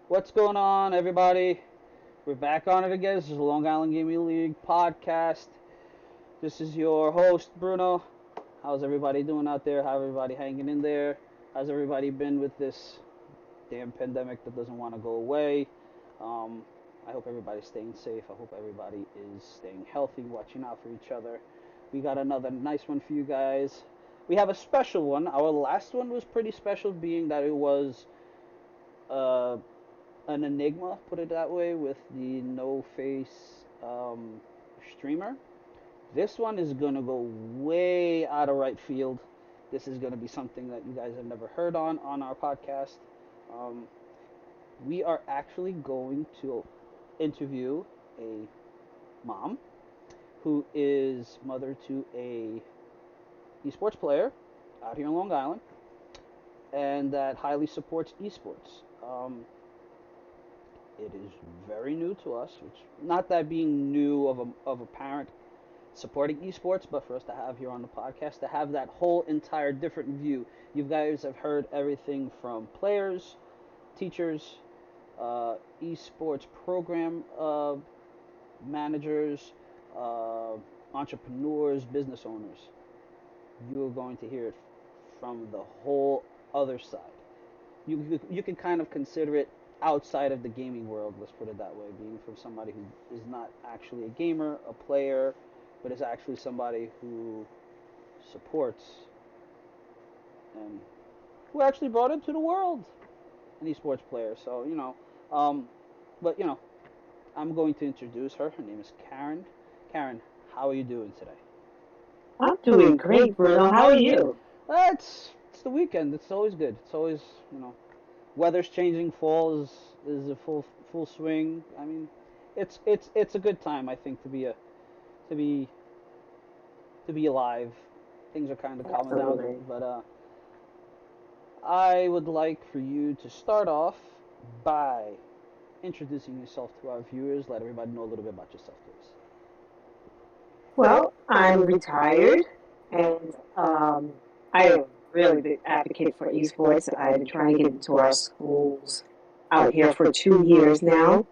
What's going on, everybody? We're back on it again. This is the Long Island Gaming League podcast. This is your host, Bruno. How's everybody doing out there? How everybody hanging in there? How's everybody been with this damn pandemic that doesn't want to go away? Um, I hope everybody's staying safe. I hope everybody is staying healthy, watching out for each other. We got another nice one for you guys. We have a special one. Our last one was pretty special, being that it was uh, an enigma, put it that way, with the no face streamer. This one is going to go way out of right field. This is going to be something that you guys have never heard on our podcast. Um, we are actually going to interview a mom who is mother to a esports player out here in Long Island and that highly supports esports. It is very new to us, which not that being new of a parent supporting esports, but for us to have here on the podcast to have that whole entire different view. You guys have heard everything from players, teachers, esports program managers, uh, entrepreneurs, business owners. You are going to hear it from the whole other side. You can kind of consider it outside of the gaming world. Let's put it that way. Being from somebody who is not actually a gamer, a player, but is actually somebody who supports and who actually brought into the world an esports player. So um, but I'm going to introduce her. Her name is Karen. Karen, how are you doing today? I'm doing great, Bruno. How are you? It's the weekend. It's always good. It's always weather's changing. Fall is a full swing. I mean, it's a good time, I think, to be to be alive. Things are kind of calming down, Absolutely. but I would like for you to start off by introducing yourself to our viewers. Let everybody know a little bit about yourself, please. Well, I'm retired and I am really the advocate for esports. I've been trying to get into our schools out here for 2 years now.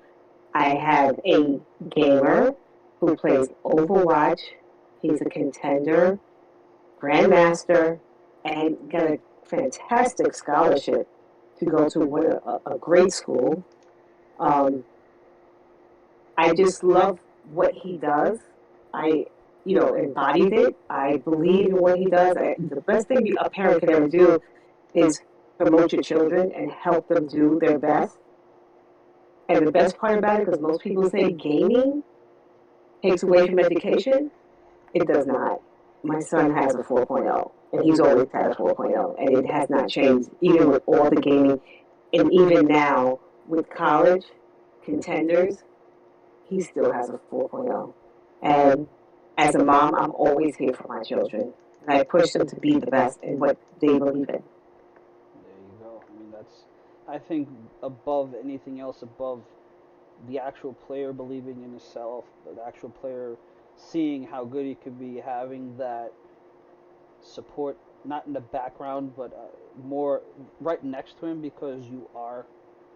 I have a gamer who plays Overwatch. He's a contender, grandmaster, and got a fantastic scholarship to go to a great school. Um, I just love what he does. I, embodied it. I believe in what he does. The best thing a parent can ever do is promote your children and help them do their best. And the best part about it, because most people say gaming takes away from education, it does not. My son has a 4.0, and he's always had a 4.0, and it has not changed, even with all the gaming. And even now, with college contenders, he still has a 4.0. And as a mom, I'm always here for my children. And I push them to be the best in what they believe in. There you go. I mean, I think, above anything else, above the actual player believing in himself, the actual player seeing how good he could be, having that support, not in the background, but more right next to him, because you are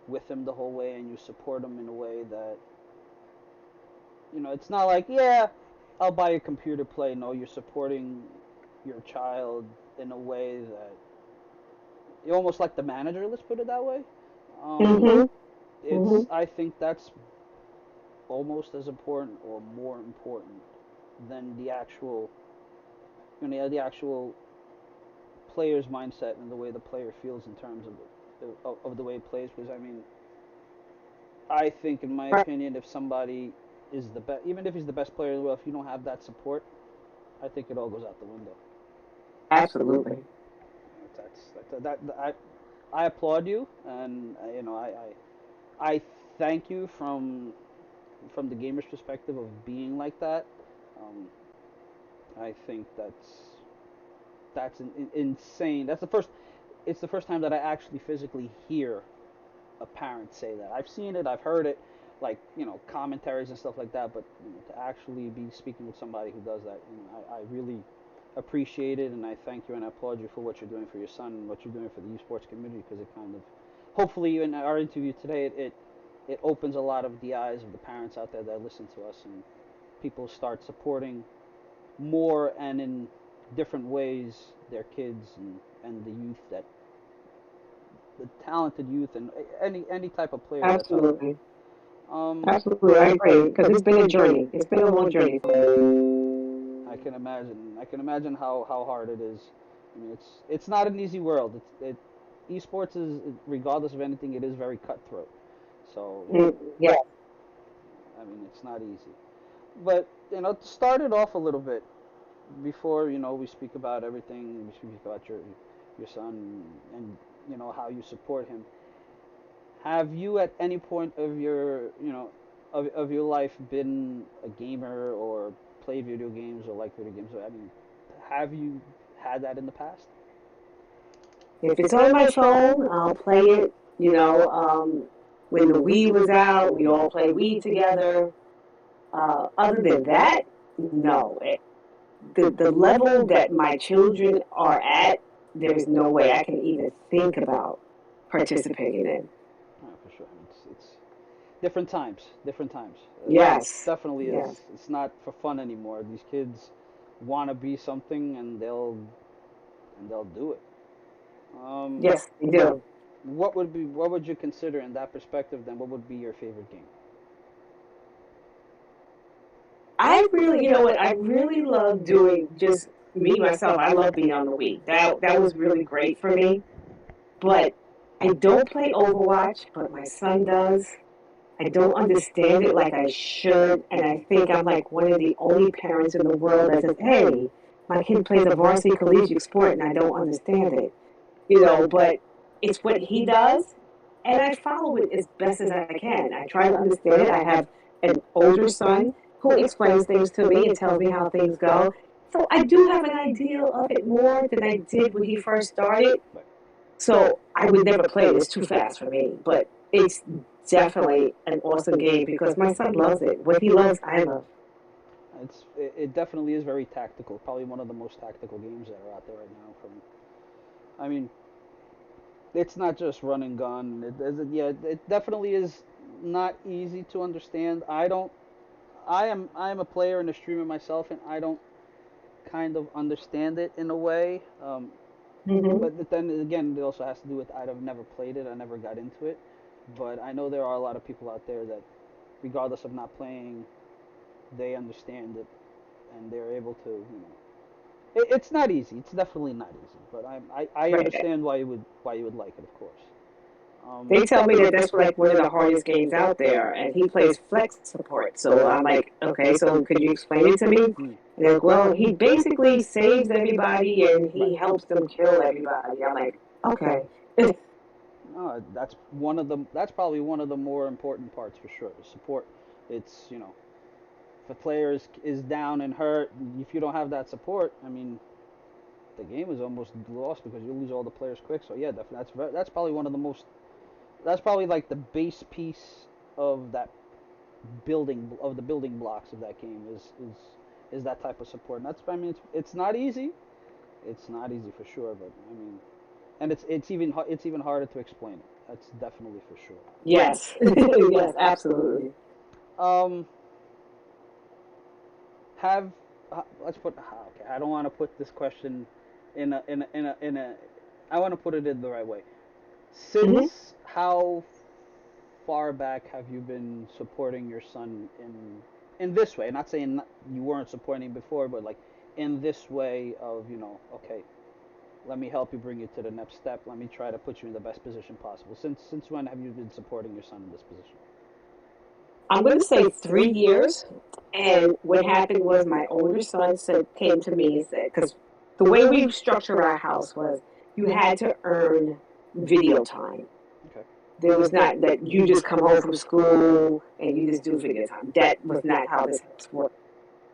with him the whole way and you support him in a way that it's not like, yeah, I'll buy a computer play. No, you're supporting your child in a way that you're almost like the manager. Let's put it that way. Um, Mm-hmm. Mm-hmm. it's I think that's almost as important or more important than the actual player's mindset and the way the player feels in terms of the way he plays. Because I mean, I think, in my Right. opinion, if somebody is the best, even if he's the best player in the world, if you don't have that support, I think it all goes out the window. Absolutely. I applaud you, and I thank you from the gamer's perspective of being like that. Um, I think that's insane. It's the first time that I actually physically hear a parent say that. I've seen it, I've heard it, like commentaries and stuff like that. But to actually be speaking with somebody who does that, I really appreciate it, and I thank you and I applaud you for what you're doing for your son and what you're doing for the esports community, because it kind of hopefully in our interview today, it opens a lot of the eyes of the parents out there that listen to us, and people start supporting more and in different ways their kids and the youth, that the talented youth, and any type of player that's out there. Absolutely. Um, Absolutely. I agree. Because it's been a journey. It's been a long journey for me. I can imagine. I can imagine how hard it is. I mean, it's not an easy world. Esports is, regardless of anything, it is very cutthroat. So Yeah. I mean, it's not easy. But to start it off a little bit, before we speak about everything, we speak about your son, and how you support him. Have you at any point of of your life been a gamer or played video games or like video games? I mean, have you had that in the past? If it's on my phone, I'll play it. When the Wii was out, we all played Wii together. Other than that, no. The level that my children are at, there's no way I can even think about participating in. For sure. It's different times. Different times. It Yes. definitely is. Yes. It's not for fun anymore. These kids want to be something, and they'll do it. Um, Yes, they do. what would you consider in that perspective? Then what would be your favorite game? I really, you know what? I really love doing just me myself. I love being on the Wii. That was really great for me. But I don't play Overwatch, but my son does. I don't understand it like I should, and I think I'm like one of the only parents in the world that says, "Hey, my kid plays a varsity collegiate sport, and I don't understand it." But it's what he does, and I follow it as best as I can. I try to understand it. I have an older son who explains things to me and tells me how things go. So I do have an idea of it more than I did when he first started. So I would never play it. It's too fast for me. But it's definitely an awesome game because my son loves it. What he loves, I love. It definitely is very tactical. Probably one of the most tactical games that are out there right now. I mean, it's not just run and gun. Yeah, it definitely is not easy to understand. I am a player and a streamer myself, and I don't kind of understand it in a way. Hmm. But then again, it also has to do with I've never played it. I never got into it. But I know there are a lot of people out there that, regardless of not playing, they understand it, and they're able to. It's not easy. It's definitely not easy. But I Right. understand why you would like it, of course. They tell me that that's like one of the hardest games out there, and he plays flex support. So I'm like, okay, so could you explain it to me? Hmm. And they're like, well, he basically saves everybody and Right. he helps them kill everybody. I'm like, okay. No, that's probably one of the more important parts for sure. The support. It's if a player is down and hurt, if you don't have that support, I mean, the game is almost lost because you lose all the players quick. So yeah, definitely that's probably one of the most. That's probably like the base piece of that the building blocks of that game is that type of support. And that's I mean it's not easy. It's not easy for sure, but I mean, and it's even harder to explain it. That's definitely for sure. Yes. Yes, absolutely. Um, have let's put okay. I don't want to put this question in a. I want to put it in the right way. Hmm. Since how far back have you been supporting your son in this way? Not saying you weren't supporting before, but like in this way of okay, let me help you bring you to the next step. Let me try to put you in the best position possible. Since when have you been supporting your son in this position? I'm going to say 3 years. And what happened was my older son came to me and said, because the way we structured our house was you had to earn video time. Okay. There was not that you just come home from school and you just do video time. That was not how this worked.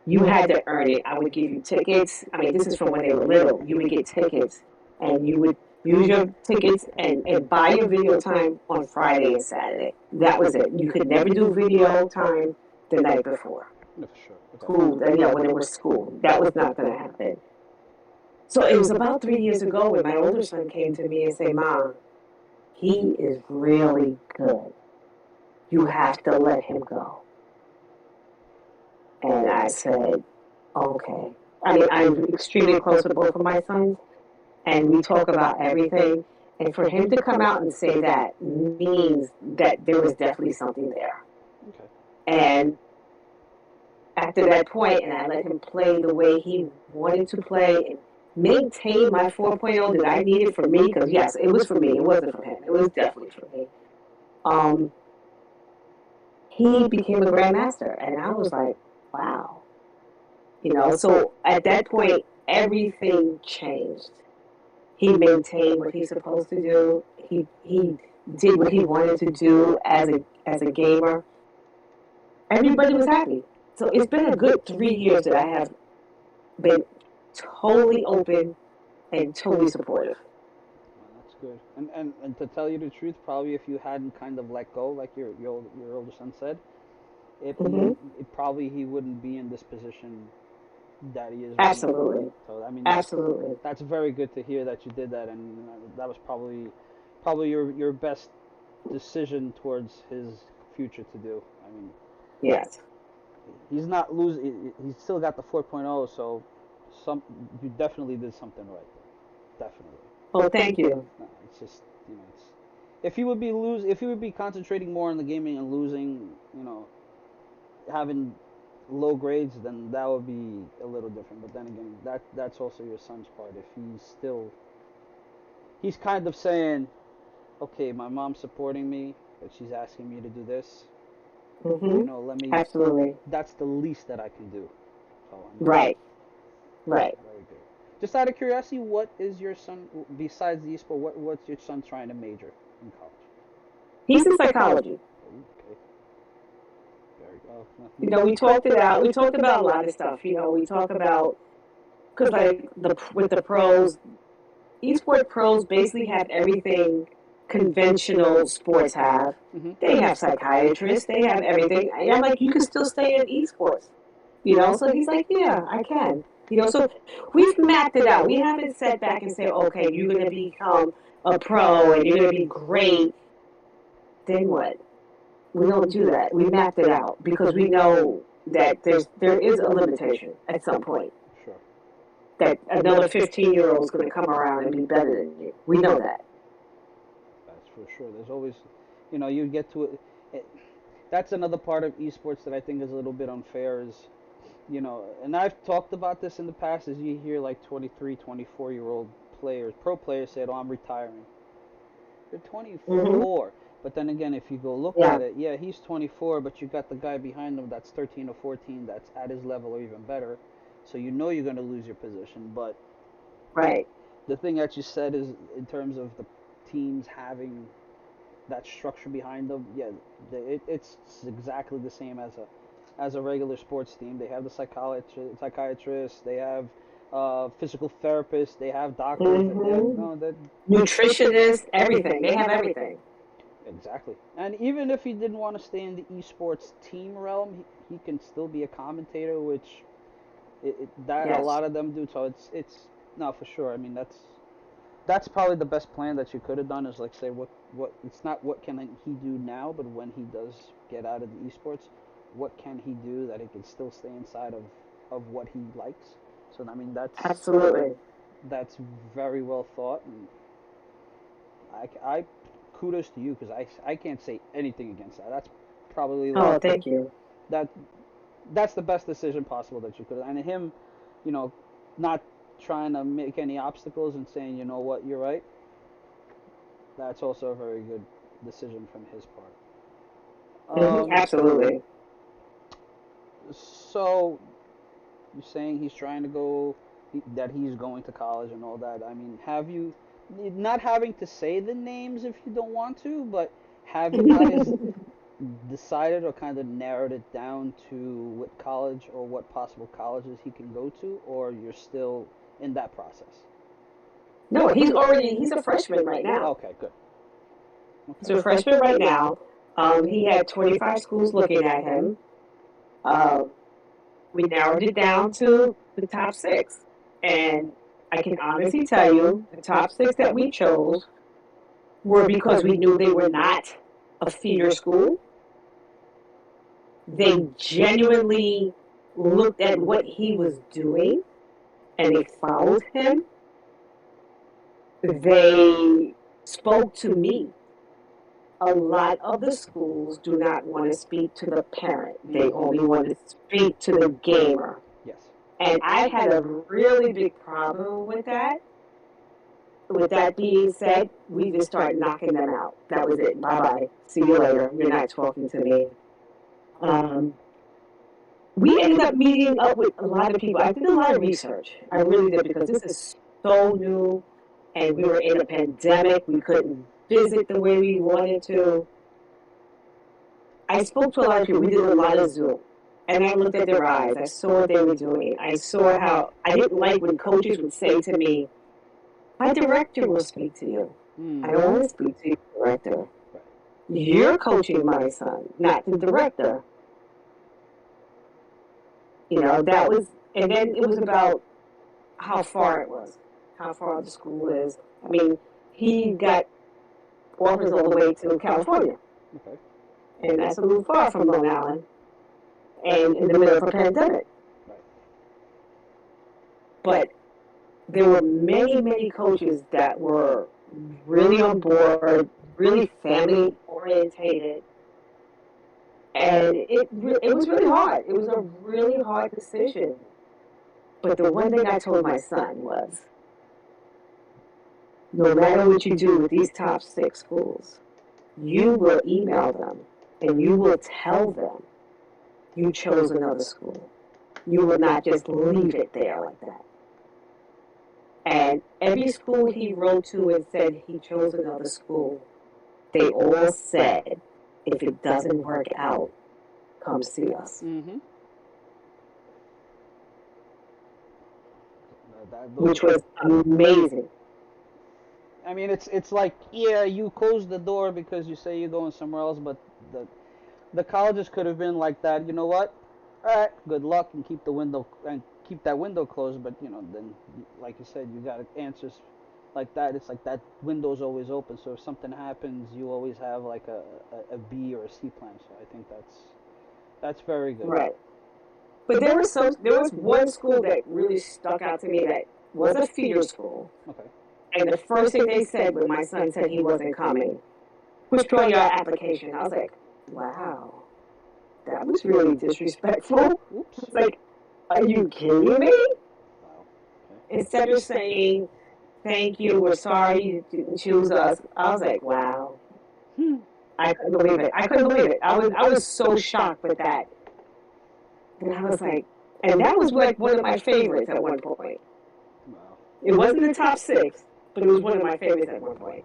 You had to earn it. I would give you tickets. I mean, this is from when they were little. You would get tickets and you would use your tickets and buy your video time on Friday and Saturday. That was it. You could never do video time the night before No, for sure. Okay. school, when it was school. That was not going to happen. So it was about 3 years ago when my older son came to me and said, Mom, he is really good. You have to let him go. And I said, okay. I mean, I'm extremely close with both of my sons, and we talk about everything. And for him to come out and say that means that there was definitely something there. Okay. And after that point, and I let him play the way he wanted to play and maintain my 4.0 that I needed for me, because yes, it was for me. It wasn't for him. It was definitely for me. Um, he became a grandmaster, and I was like, wow. So at that point, everything changed. He maintained what he's supposed to do. He did what he wanted to do as a gamer. Everybody was happy. So it's been a good 3 years that I have been totally open and totally supportive. Well, that's good. And to tell you the truth, probably if you hadn't kind of let go, like your older son said, Mm-hmm. it probably he wouldn't be in this position that he is right now. Absolutely. So I mean Absolutely. that's very good to hear that you did that, and that was probably your best decision towards his future to do. I mean, Yes. he's not losing. He's still got the 4.0, so some you definitely did something right there. Definitely. Well, thank you. No, it's just it's if he would be if he would be concentrating more on the gaming and losing, having low grades, then that would be a little different. But then again, that's also your son's part. If he's kind of saying, okay, my mom's supporting me, but she's asking me to do this. Mm-hmm. Let me. Absolutely. That's the least that I can do. So I mean, Right. Right. very good. Just out of curiosity, what is your son besides the esport? What's your son trying to major in college? He's in psychology. Okay, very well. We talked it out. We talked about a lot of stuff. We talk about, because like with the pros, esports pros basically have everything conventional sports have. Mm-hmm. They have psychiatrists. They have everything. And I'm like, you can still stay in esports. So he's like, yeah, I can. So we've mapped it out. We haven't sat back and said, okay, you're going to become a pro and you're going to be great. Then what? We don't do that. We mapped it out because we know that there is a limitation at some point. Sure. That another 15-year-old is going to come around and be better than you. We know that. That's for sure. There's always, you get to it. That's another part of esports that I think is a little bit unfair is, and I've talked about this in the past, is you hear like 23, 24-year-old players, pro players say, oh, I'm retiring. You're Mm-hmm. 24. But then again, if you go look Yeah. at it, yeah, he's 24, but you got the guy behind him that's 13 or 14 that's at his level or even better. So you're going to lose your position. But Right. the thing that you said is in terms of the teams having that structure behind them, yeah, it's exactly the same as a regular sports team. They have the psychiatrists, they have physical therapists, they have doctors, they have Mm-hmm. no that Nutritionists, everything. They have everything. exactly. And even if he didn't want to stay in the esports team realm, he can still be a commentator, which that a Yes. lot of them do. So it's no for sure. I mean that's probably the best plan that you could have done is like say what it's not what can he do now, but when he does get out of the esports, what can he do that he can still stay inside of what he likes. So I mean Absolutely. that's very well thought, and I kudos to you because I can't say anything against that. That's probably like Oh, thank you. that that's the best decision possible that you could have. And him, you know, not trying to make any obstacles and saying, you know what, you're right. That's also a very good decision from his part. Mm-hmm. Absolutely. So you're saying he's trying to go, that he's going to college and all that. I mean, have you, not having to say the names if you don't want to, but have you guys decided or kind of narrowed it down to what college or what possible colleges he can go to, or you're still in that process? No, he's a freshman right now. Okay, good. He's Okay. a freshman right now. He had 25 schools looking at him. Um, we narrowed it down to the top six. And I can honestly tell you, the top six that we chose were because we knew they were not a feeder school. They genuinely looked at what he was doing and they followed him. They spoke to me. A lot of the schools do not want to speak to the parent. They only want to speak to the gamer. Yes. And I had a really big problem with that. With that being said, we just started knocking them out. That was it. Bye-bye. See you later. You're not talking to me. We ended up meeting up with a lot of people. I did a lot of research. I really did, because this is so new, and we were in a pandemic. We couldn't visit the way we wanted to. I spoke to a lot of people. We did a lot of Zoom. And I looked at their eyes. I saw what they were doing. I saw how I didn't like when coaches would say to me, my director will speak to you. I don't want to speak to your director. You're coaching my son, not the director. You know, that was, and then it was about how far it was, how far the school is. I mean, he got offers all the way to California. Okay. And that's a little far from Long Island, and in the middle of a pandemic. Right. But there were many, many coaches that were really on board, really family orientated. And it was really hard. It was a really hard decision. But the one thing I told my son was, no matter what you do with these top 6 schools, you will email them and you will tell them you chose another school. You will not just leave it there like that. And every school he wrote to and said he chose another school, they all said, if it doesn't work out, come see us. Mm-hmm. Which was amazing. I mean, it's like, yeah, you closed the door because you say you're going somewhere else, but the colleges could have been like that. You know what? All right, good luck, and keep that window closed. But then, like you said, you got answers like that. It's like that window's always open. So if something happens, you always have like a B or a C plan. So I think that's very good. Right. But there was one school that really stuck out to me that was a feeder school. Okay. And the first thing they said when my son said he wasn't coming, withdraw your application. I was like, wow, that was really disrespectful. Oops. It's like, are you kidding me? Wow. Okay. Instead of saying, thank you, we're sorry you didn't choose us, I was like, wow. I couldn't believe it. I was so shocked with that. And I was like, and that was like one of my favorites at one point. Wow. It wasn't the top 6, but it was one of my favorites at one point.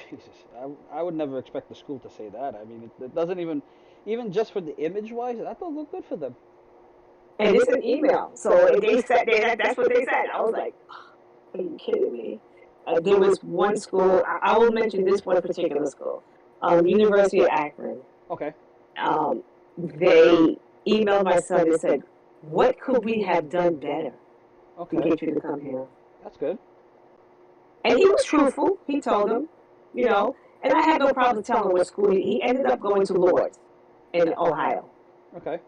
Jesus, I would never expect the school to say that. I mean, it doesn't even just for the image wise, that don't look good for them. And it's an email, so they said that's what they said. I was like, are you kidding me? There was one school. I will mention this one particular school, University of Akron. Okay. They emailed my son and said, what could we have done better to Okay. get you to come here? That's good. And he was truthful. He told them, and I had no problem telling him what school. He ended up going to Lord's in Ohio. Okay.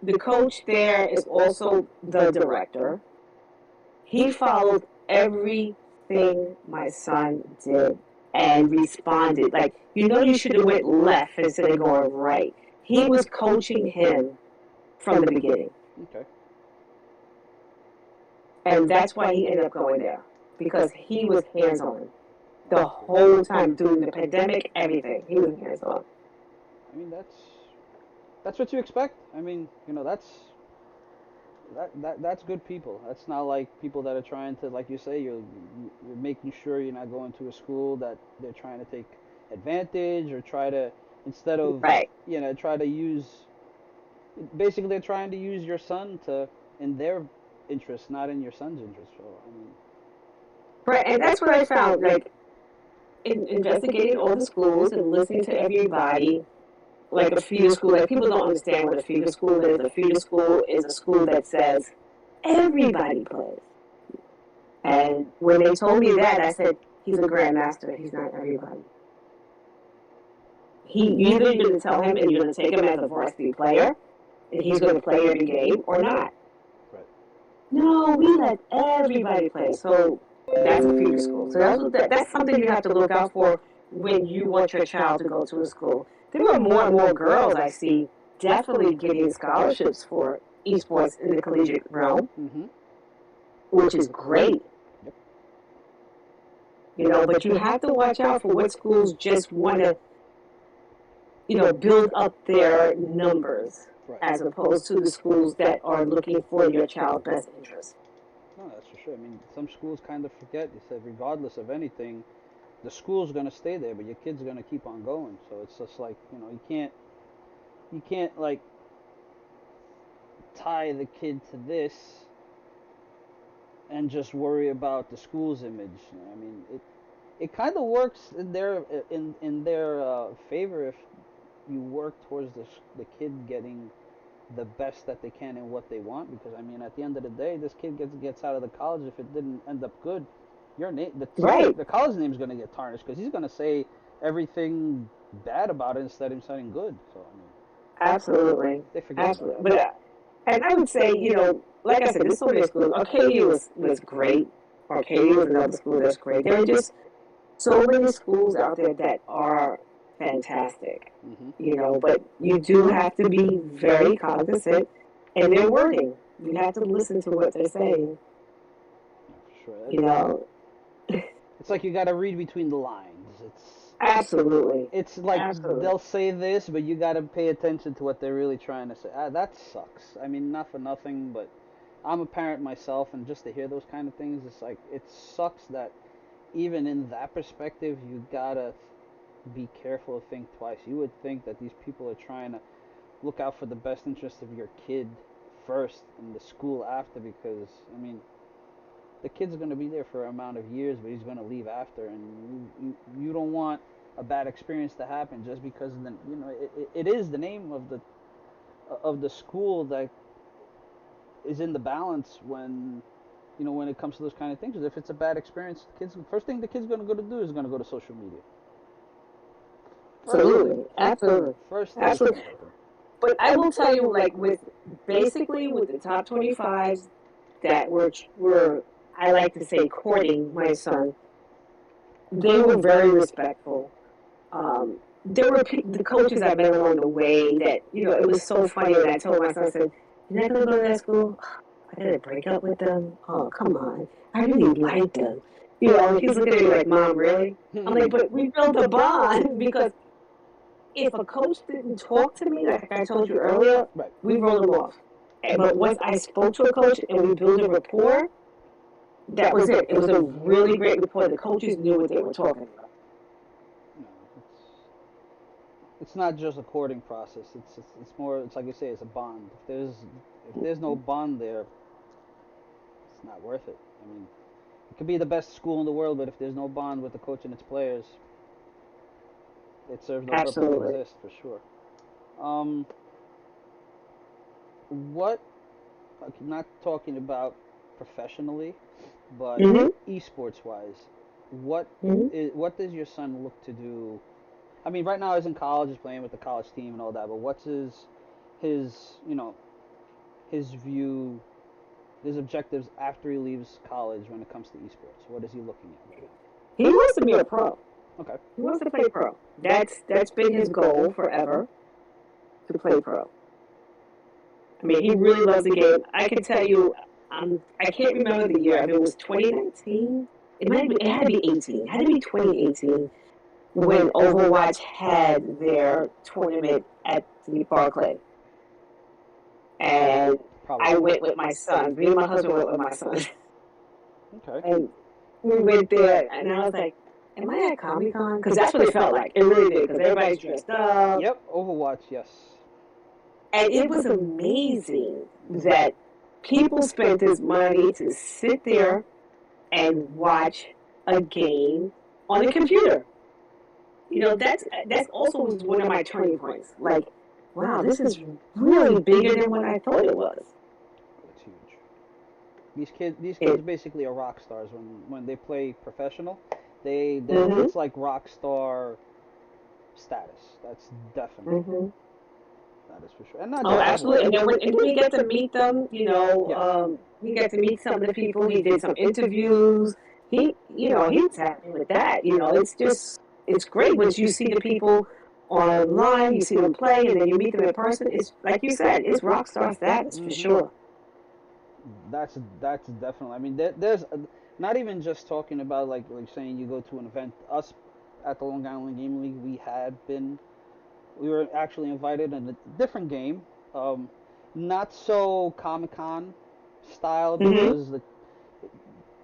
The coach there is also the director. He followed everything my son did and responded. Like, you should have went left instead of going right. He was coaching him from the beginning. Okay. And that's why he ended up going there, because he was hands-on the whole time during the pandemic, everything. He was hands-on. I mean, that's what you expect. I mean, that's good people. That's not like people that are trying to, like you say, you're making sure you're not going to a school that they're trying to take advantage or try to, instead of Right. try to use. Basically, they're trying to use your son in their interest, not in your son's interest. So I mean. Right, and that's what I found. Like, in investigating all the schools and listening to everybody, like a feeder school, like people don't understand what a feeder school is. A feeder school is a school that says everybody plays. And when they told me that, I said, he's a grandmaster. He's not everybody. Either you're going to tell him and you're going to take him as a varsity player, and he's going to play every game, or not. Right. No, we let everybody play. So that's a feeder school. So that's something you have to look out for when you want your child to go to a school. There are more and more girls I see definitely getting scholarships for esports in the collegiate realm, Mm-hmm. which is great. Yep. You know, but you have to watch out for what schools just want to, build up their numbers, Right. as opposed to the schools that are looking for your child's best interest. No, that's for sure. I mean, some schools kind of forget. You said regardless of anything, the school's gonna stay there, but your kid's gonna keep on going. So it's just like you can't like tie the kid to this and just worry about the school's image. I mean, it kind of works in their favor if you work towards the kid getting the best that they can in what they want. Because I mean, at the end of the day, this kid gets out of the college. If it didn't end up good, your name, Right. the college name is going to get tarnished because he's going to say everything bad about it instead of saying good. So I mean, Absolutely. they forget Absolutely. about that. And I would say, like I said, this so many schools. Arcadia was great. Arcadia was another school that's great. There are just so many schools out there that are fantastic, but you do have to be very cognizant in their wording. You have to listen to what they're saying, Yeah, for sure. you know. It's like you got to read between the lines. Absolutely. It's like Absolutely. they'll say this, but you got to pay attention to what they're really trying to say. That sucks. I mean, not for nothing, but I'm a parent myself, and just to hear those kind of things, it's like it sucks that even in that perspective, you gotta be careful, think twice. You would think that these people are trying to look out for the best interest of your kid first and the school after, because I mean, the kid's going to be there for an amount of years, but he's going to leave after, and you don't want a bad experience to happen just because it is the name of the school that is in the balance when it comes to those kind of things. If it's a bad experience, the first thing the kid's going to go to do is going to go to social media. First thing, Absolutely. Absolutely. first thing that's going Absolutely. to happen. But I will tell you, like basically with the top 25s that were I like to say courting my son, they were very respectful. There were the coaches I met along the way that it was so funny. And I told my son, I said, "You're not gonna go to that school? I gotta break up with them. Oh, come on! I really like them." He's looking at me like, "Mom, really?" I'm like, "But we built a bond because if a coach didn't talk to me, like I told you earlier, Right. we wrote them off. But once I spoke to a coach and we built a rapport, that was it. It was a really great rapport. The coaches knew what they were talking about. No, it's not just a courting process. It's more. It's like you say. It's a bond. If there's no bond there, it's not worth it. I mean, it could be the best school in the world, but if there's no bond with the coach and its players, it serves no purpose to Absolutely. exist for sure. Um, what? Not talking about professionally, but Mm-hmm. esports wise, what Mm-hmm. what does your son look to do? I mean, right now he's in college, he's playing with the college team and all that. But what's his his view, his objectives after he leaves college when it comes to esports? What is he looking at right He wants to be a pro. now? Okay. He wants to play pro. That's been his goal forever, to play pro. I mean, he really loves the game. I can tell you, I can't remember the year. If it was 2019, it had to be 18. It had to be 2018 when Overwatch had their tournament at the Barclay. And I Probably. went with my son. Me and my husband went with my son. Okay. And we went there, and I was like, am I at Comic Con? Because that's what it felt like. It really did, because everybody's dressed up. Yep. Overwatch. Yes. And it was amazing that people spent this money to sit there and watch a game on a computer. That's also was one of my turning points. Like, wow, this is really bigger than what I thought it was. That's huge. These kids basically are rock stars when they play professional. Mm-hmm. It's like rock star status. That's definite. Mm-hmm. That is for sure. And not Oh, just absolutely. And then we get to meet them. yeah. We get to meet some of the people. He did some interviews. He's happy with that. It's great once you see the people online, you see them play, and then you meet them in person. It's like you said, it's rock star status for hmm sure. That's definitely. I mean, there's not even just talking about like saying you go to an event. Us at the Long Island Game League, we were actually invited in a different game, um, not so Comic Con style Hmm. because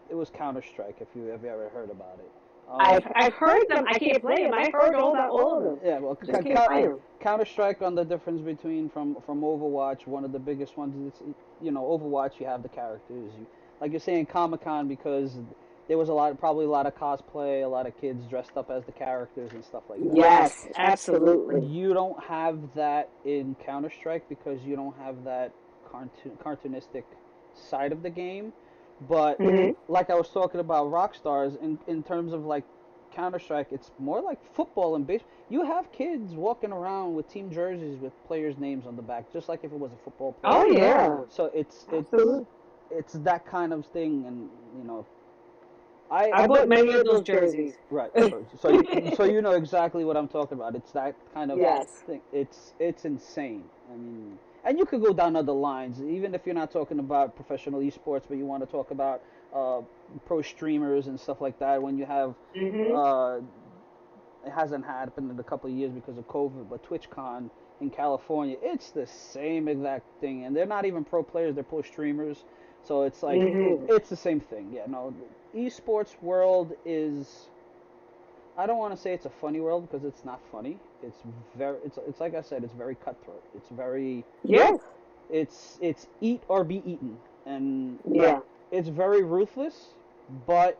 it was Counter Strike. If you have ever heard about it. I've heard them. I can't play them. I've heard all about all of them. Yeah, well, I just can't play them. Counter Strike on the difference between from Overwatch. One of the biggest ones is Overwatch. You have the characters. Like you're saying Comic Con because there was probably a lot of cosplay, a lot of kids dressed up as the characters and stuff like that. Yes, absolutely. You don't have that in Counter Strike because you don't have that cartoonistic side of the game. But Hmm. like I was talking about Rockstars in terms of like Counter Strike, it's more like football and baseball. You have kids walking around with team jerseys with players' names on the back, just like if it was a football Oh player. yeah, So absolutely. it's that kind of thing, and I I bought bet many of those jerseys. right. So you know exactly what I'm talking about. It's that kind of Yes. thing. It's insane. I mean, and you could go down other lines, even if you're not talking about professional esports, but you want to talk about uh, pro streamers and stuff like that. When you have, Hmm. uh, it hasn't happened in a couple of years because of COVID, but TwitchCon in California, it's the same exact thing, and they're not even pro players; they're pro streamers. So it's like Hmm. it's the same thing. Yeah, no, esports world is, I don't want to say it's a funny world because it's not funny. It's like I said, it's very cutthroat. Yes. It's eat or be eaten, and Yeah. it's very ruthless, but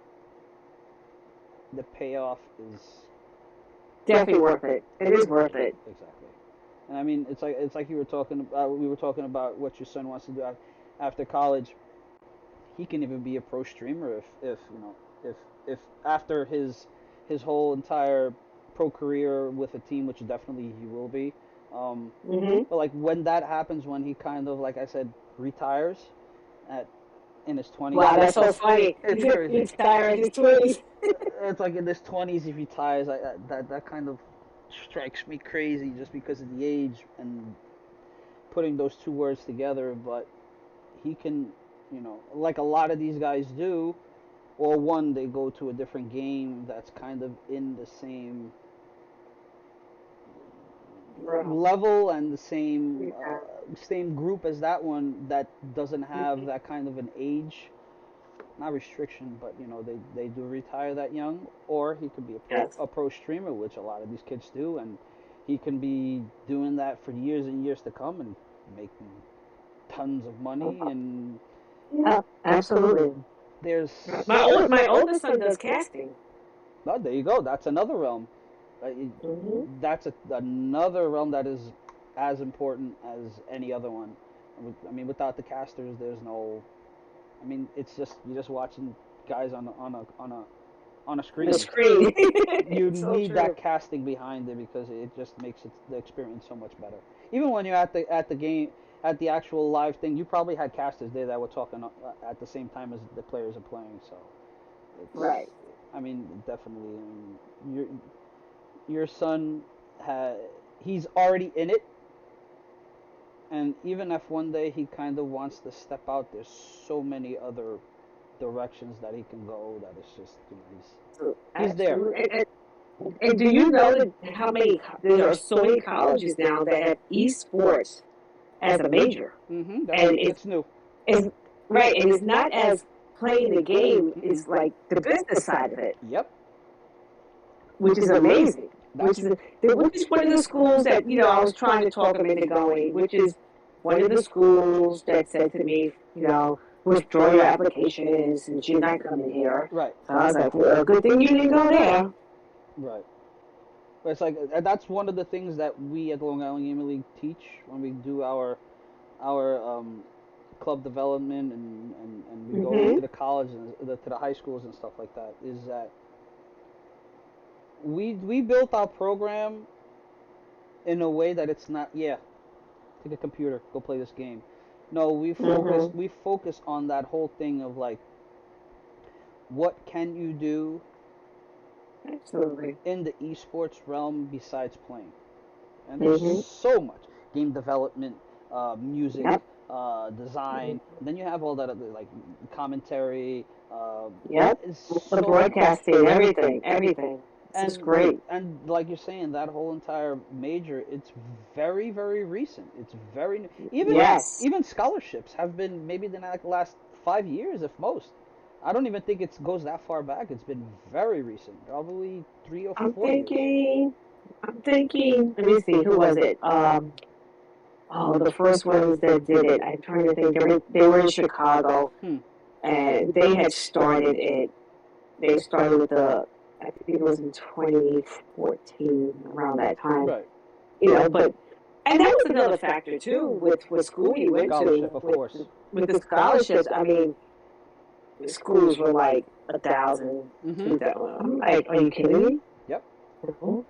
the payoff is Definitely worth it. It is worth it. exactly. And I mean, it's like you were talking about. We were talking about what your son wants to do after college. He can even be a pro streamer if if after his whole entire pro career with a team, which definitely he will be. Um, Hmm. but like when that happens, when he kind of like I said retires at in his 20s, Wow, that's so funny. it's crazy. He's tired in his 20s. It's like in his 20s he retires. That kind of strikes me crazy just because of the age and putting those two words together. But he can, like a lot of these guys do, or one they go to a different game that's kind of in the same Bro. level and the Yeah. same group as that one that doesn't have Mhm. that kind of an age, not restriction, but they do retire that young, or he could be Yes. a pro streamer, which a lot of these kids do, and he can be doing that for years and years to come and making tons of money. And Yeah, absolutely. there's My oldest son does casting. oh, there you go. That's another realm. Hmm. That's another realm that is as important as any other one. I mean, without the casters, there's no. I mean, it's just you're just watching guys on a The screen. screen. You So need that true. casting behind it because it just makes the experience so much better. Even when you're at the game at the actual live thing, you probably had casters there that were talking at the same time as the players are playing. So it's, Right. I mean, definitely. Your son he's already in it, and even if one day he kind of wants to step out, there's so many other directions that he can go that it's just he's there. Absolutely. And do you know that how many there are so many colleges now that have esports as a major, That's and it's new. it's right, and it's not as playing the game Mm-mm. is like the business side of it, Yep. which is amazing. That's Which is one of the schools that I was trying to talk them into going, which is one of the schools that said to me, withdraw your application since you're not coming here. right. So I was like, well, good thing you didn't go there. Right. But it's like that's one of the things that we at the Long Island Gaming League teach when we do our club development and we go Mhm. into the college and to the high schools and stuff like that is that we built our program in a way that it's not, yeah, take a computer, go play this game. No, Mhm. we focus on that whole thing of like what can you do Absolutely. in the esports realm besides playing. And there's Mhm. so much game development, music, Yep. design. Mhm. And then you have all that other like commentary. Yep. Is The so much. broadcasting, everything, everything. This is great. And like you're saying, that whole entire major, it's very recent. It's very new. Yes. Even scholarships have been maybe the last 5 years, if most. I don't even think it goes that far back. It's been very recent, probably 3 or 4 years. I'm thinking, let me see, who was it? Oh, the first ones that did it. I'm trying to think. They were in Chicago, Hmm. and they had started it. They started with I think it was in 2014, around that time. Right. But and that was another factor too with what school you went Scholarship, to of course. with the scholarships. I mean, the schools were like 1,000, Mm-hmm. 2,000. I'm like, are you kidding me? Yep. No,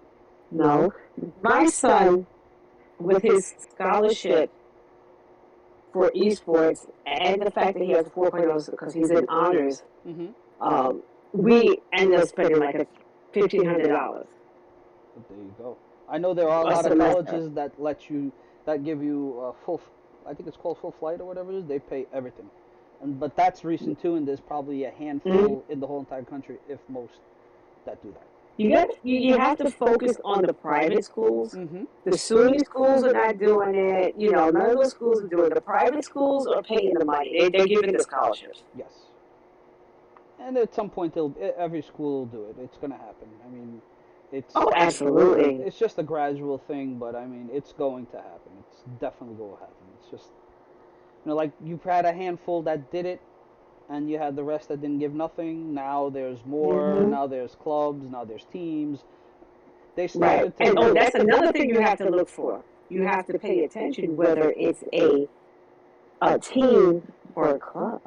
no. My son, with his scholarship for esports and the fact that he has a 4.0 because he's in honors, Mm-hmm. um, we ended up spending like $1,500 But there you go. I know there are a a lot of semester. colleges that that give you full, I think it's called full flight or whatever it is. They pay everything, but that's recent too. And there's probably a Mm-hmm. handful in the whole entire country, if most, that do that. You have to focus on the private schools. Mm-hmm. The SUNY schools are not doing it. None of those schools are doing it. The private schools are paying the money. They're giving the scholarships. Yes. And at some point, every school will do it. It's gonna happen. I mean, Oh, absolutely. it's just a gradual thing, but I mean, it's going to happen. It's definitely going to happen. It's just, like you had a handful that did it, and you had the rest that didn't give nothing. Now there's more. Hmm. Now there's clubs. Now there's teams. They Right. started to And oh, really that's another thing you have to look for. You have to pay attention whether it's a team or a club,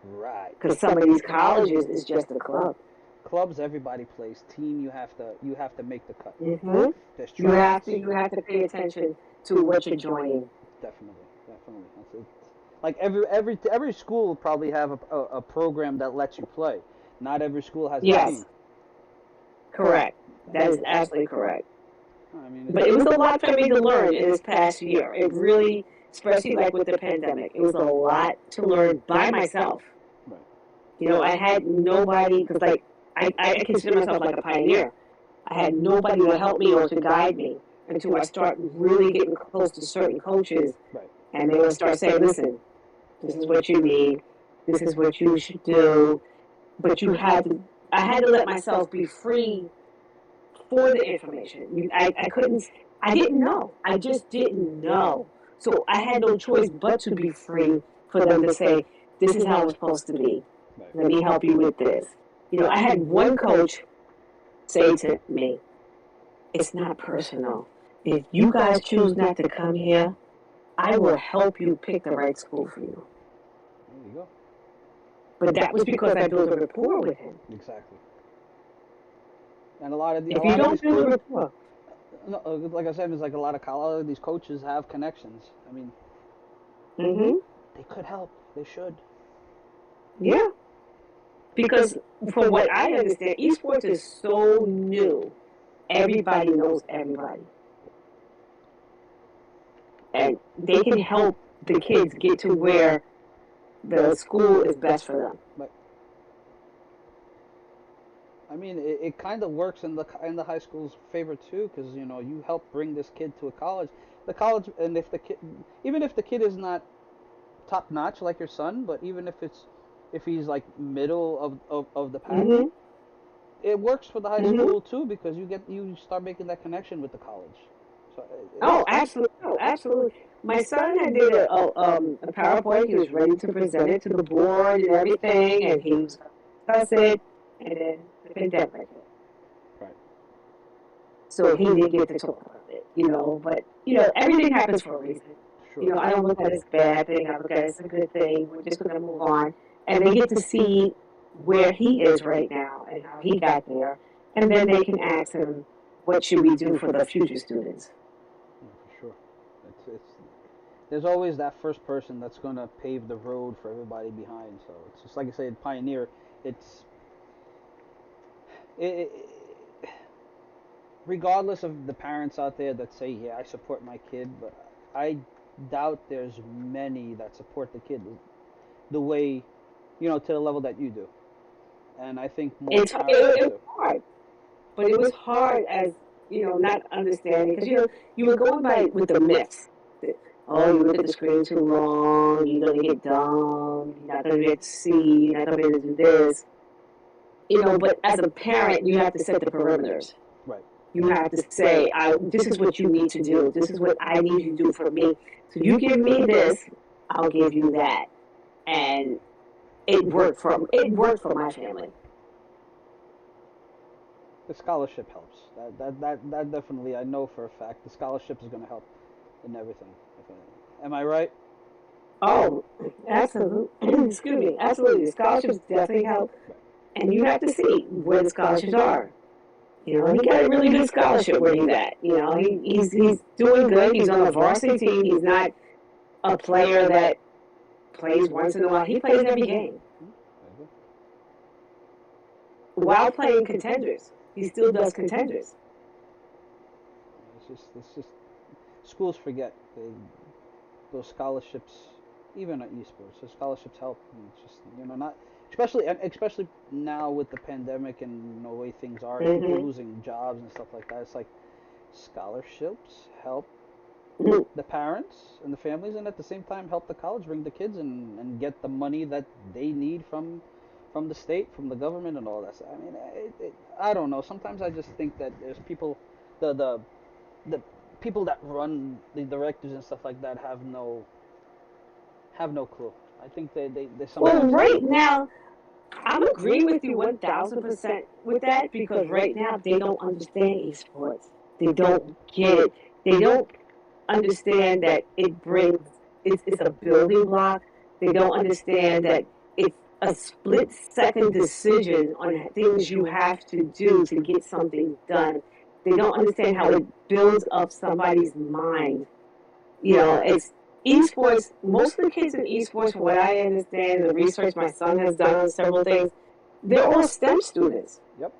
right. because some of these colleges is just a club. Clubs, everybody plays. Team, you have to make the cut. Hmm. There's You have tryouts. to you have to pay attention to what you're joining. Definitely, definitely. That's it. Like every school will probably have a program that lets you play. Not every school has a team. Yes, correct. That And is absolutely correct. I mean, But it was a lot for me to learn in this past year. It really, especially like with the pandemic, it was a lot to learn by myself. right. I had nobody, because like I consider myself like a pioneer. I had nobody to help me or to guide me until I start really getting close to certain coaches, Right. and they would start saying, "Listen, this is what you need. This is what you should do." But I had to let myself be free for the information. I couldn't, I didn't know. I just didn't know. So I had no choice but to be free for them to say, this is how it's supposed to be. Right. Let me help you with this. I had one coach say to me, it's not personal. If you guys choose not to come here, I will help you pick the right school for you. There you go. But that was because I built a rapport with him. Exactly. And a If you lot of don't these build a rapport, no, like I said, it's like a lot of these coaches have connections. I mean, mm-hmm, they could help. They should. yeah. Because from what I understand, esports is so new. Everybody knows everybody. And they can help the kids get to where the school is best for them. But I mean, it kind of works in the high school's favor too, because you help bring this kid to a college. The college, and if the kid, even if the kid is not top notch like your son, but even if he's like middle of the pack, Mm-hmm. it works for the high Mm-hmm. school too because you start making that connection with the college. So Oh, absolutely. Oh, absolutely. My son had did a PowerPoint. He was ready to present it to the board and everything, and he was going to discuss it. And then the pandemic hit. right, So he didn't get to talk about it. But everything happens for a reason. Sure. I don't look at it as a bad thing. I look at it as a good thing. We're just going to move on. And they get to see where he is right now and how he got there. And then they can ask him, what should we do for the future students? Yeah, for sure. It's there's always that first person that's gonna pave the road for everybody behind. So it's just like I said, pioneer. It's it, regardless of the parents out there that say, yeah, I support my kid, but I doubt there's many that support the kid the way, to the level that you do. And I think more It's, parents it was do. hard, but it was hard as, not understanding. Because, you were going by with the myths. Oh, you look at the screen too long, you're going to get dumb, you're not going to get to see, you're not going to be able to do this. But as a parent, you have to set the perimeters. Right. You have to say, this is what you need to do. This is what I need you to do for me. So you give me this, I'll give you that. And it worked for my family. The scholarship helps. That definitely, I know for a fact, the scholarship is going to help in everything. Am I right? Oh, absolutely. Excuse me. Absolutely. The scholarships definitely help. And you have to see where the scholarships are. He got a really good scholarship where he's at. He's doing good. He's on a varsity team. He's not a player that plays once in a while. He plays every game while playing contenders. He still does contenders. It's just schools forget those scholarships, even at esports. The scholarships help. And it's just not especially now with the pandemic and the way things are, and people Mm-hmm. losing jobs and stuff like that. It's like scholarships help Mm-hmm. the parents and the families, and at the same time help the college bring the kids and get the money that they need from the state, from the government, and all that. So, I mean, I don't know. Sometimes I just think that there's people, the the the people that run the directors and stuff like that have no clue. I think they Well, sometimes. right now, I'm agreeing with you 1,000% with that because right now they don't understand esports. They don't get it. They don't understand that it's a building block. They don't understand that it's a split second decision on things you have to do to get something done. They don't understand how it builds up somebody's mind. It's esports. Most of the kids in esports, from what I understand, the research my son has done on several things, they're all STEM students. Yep,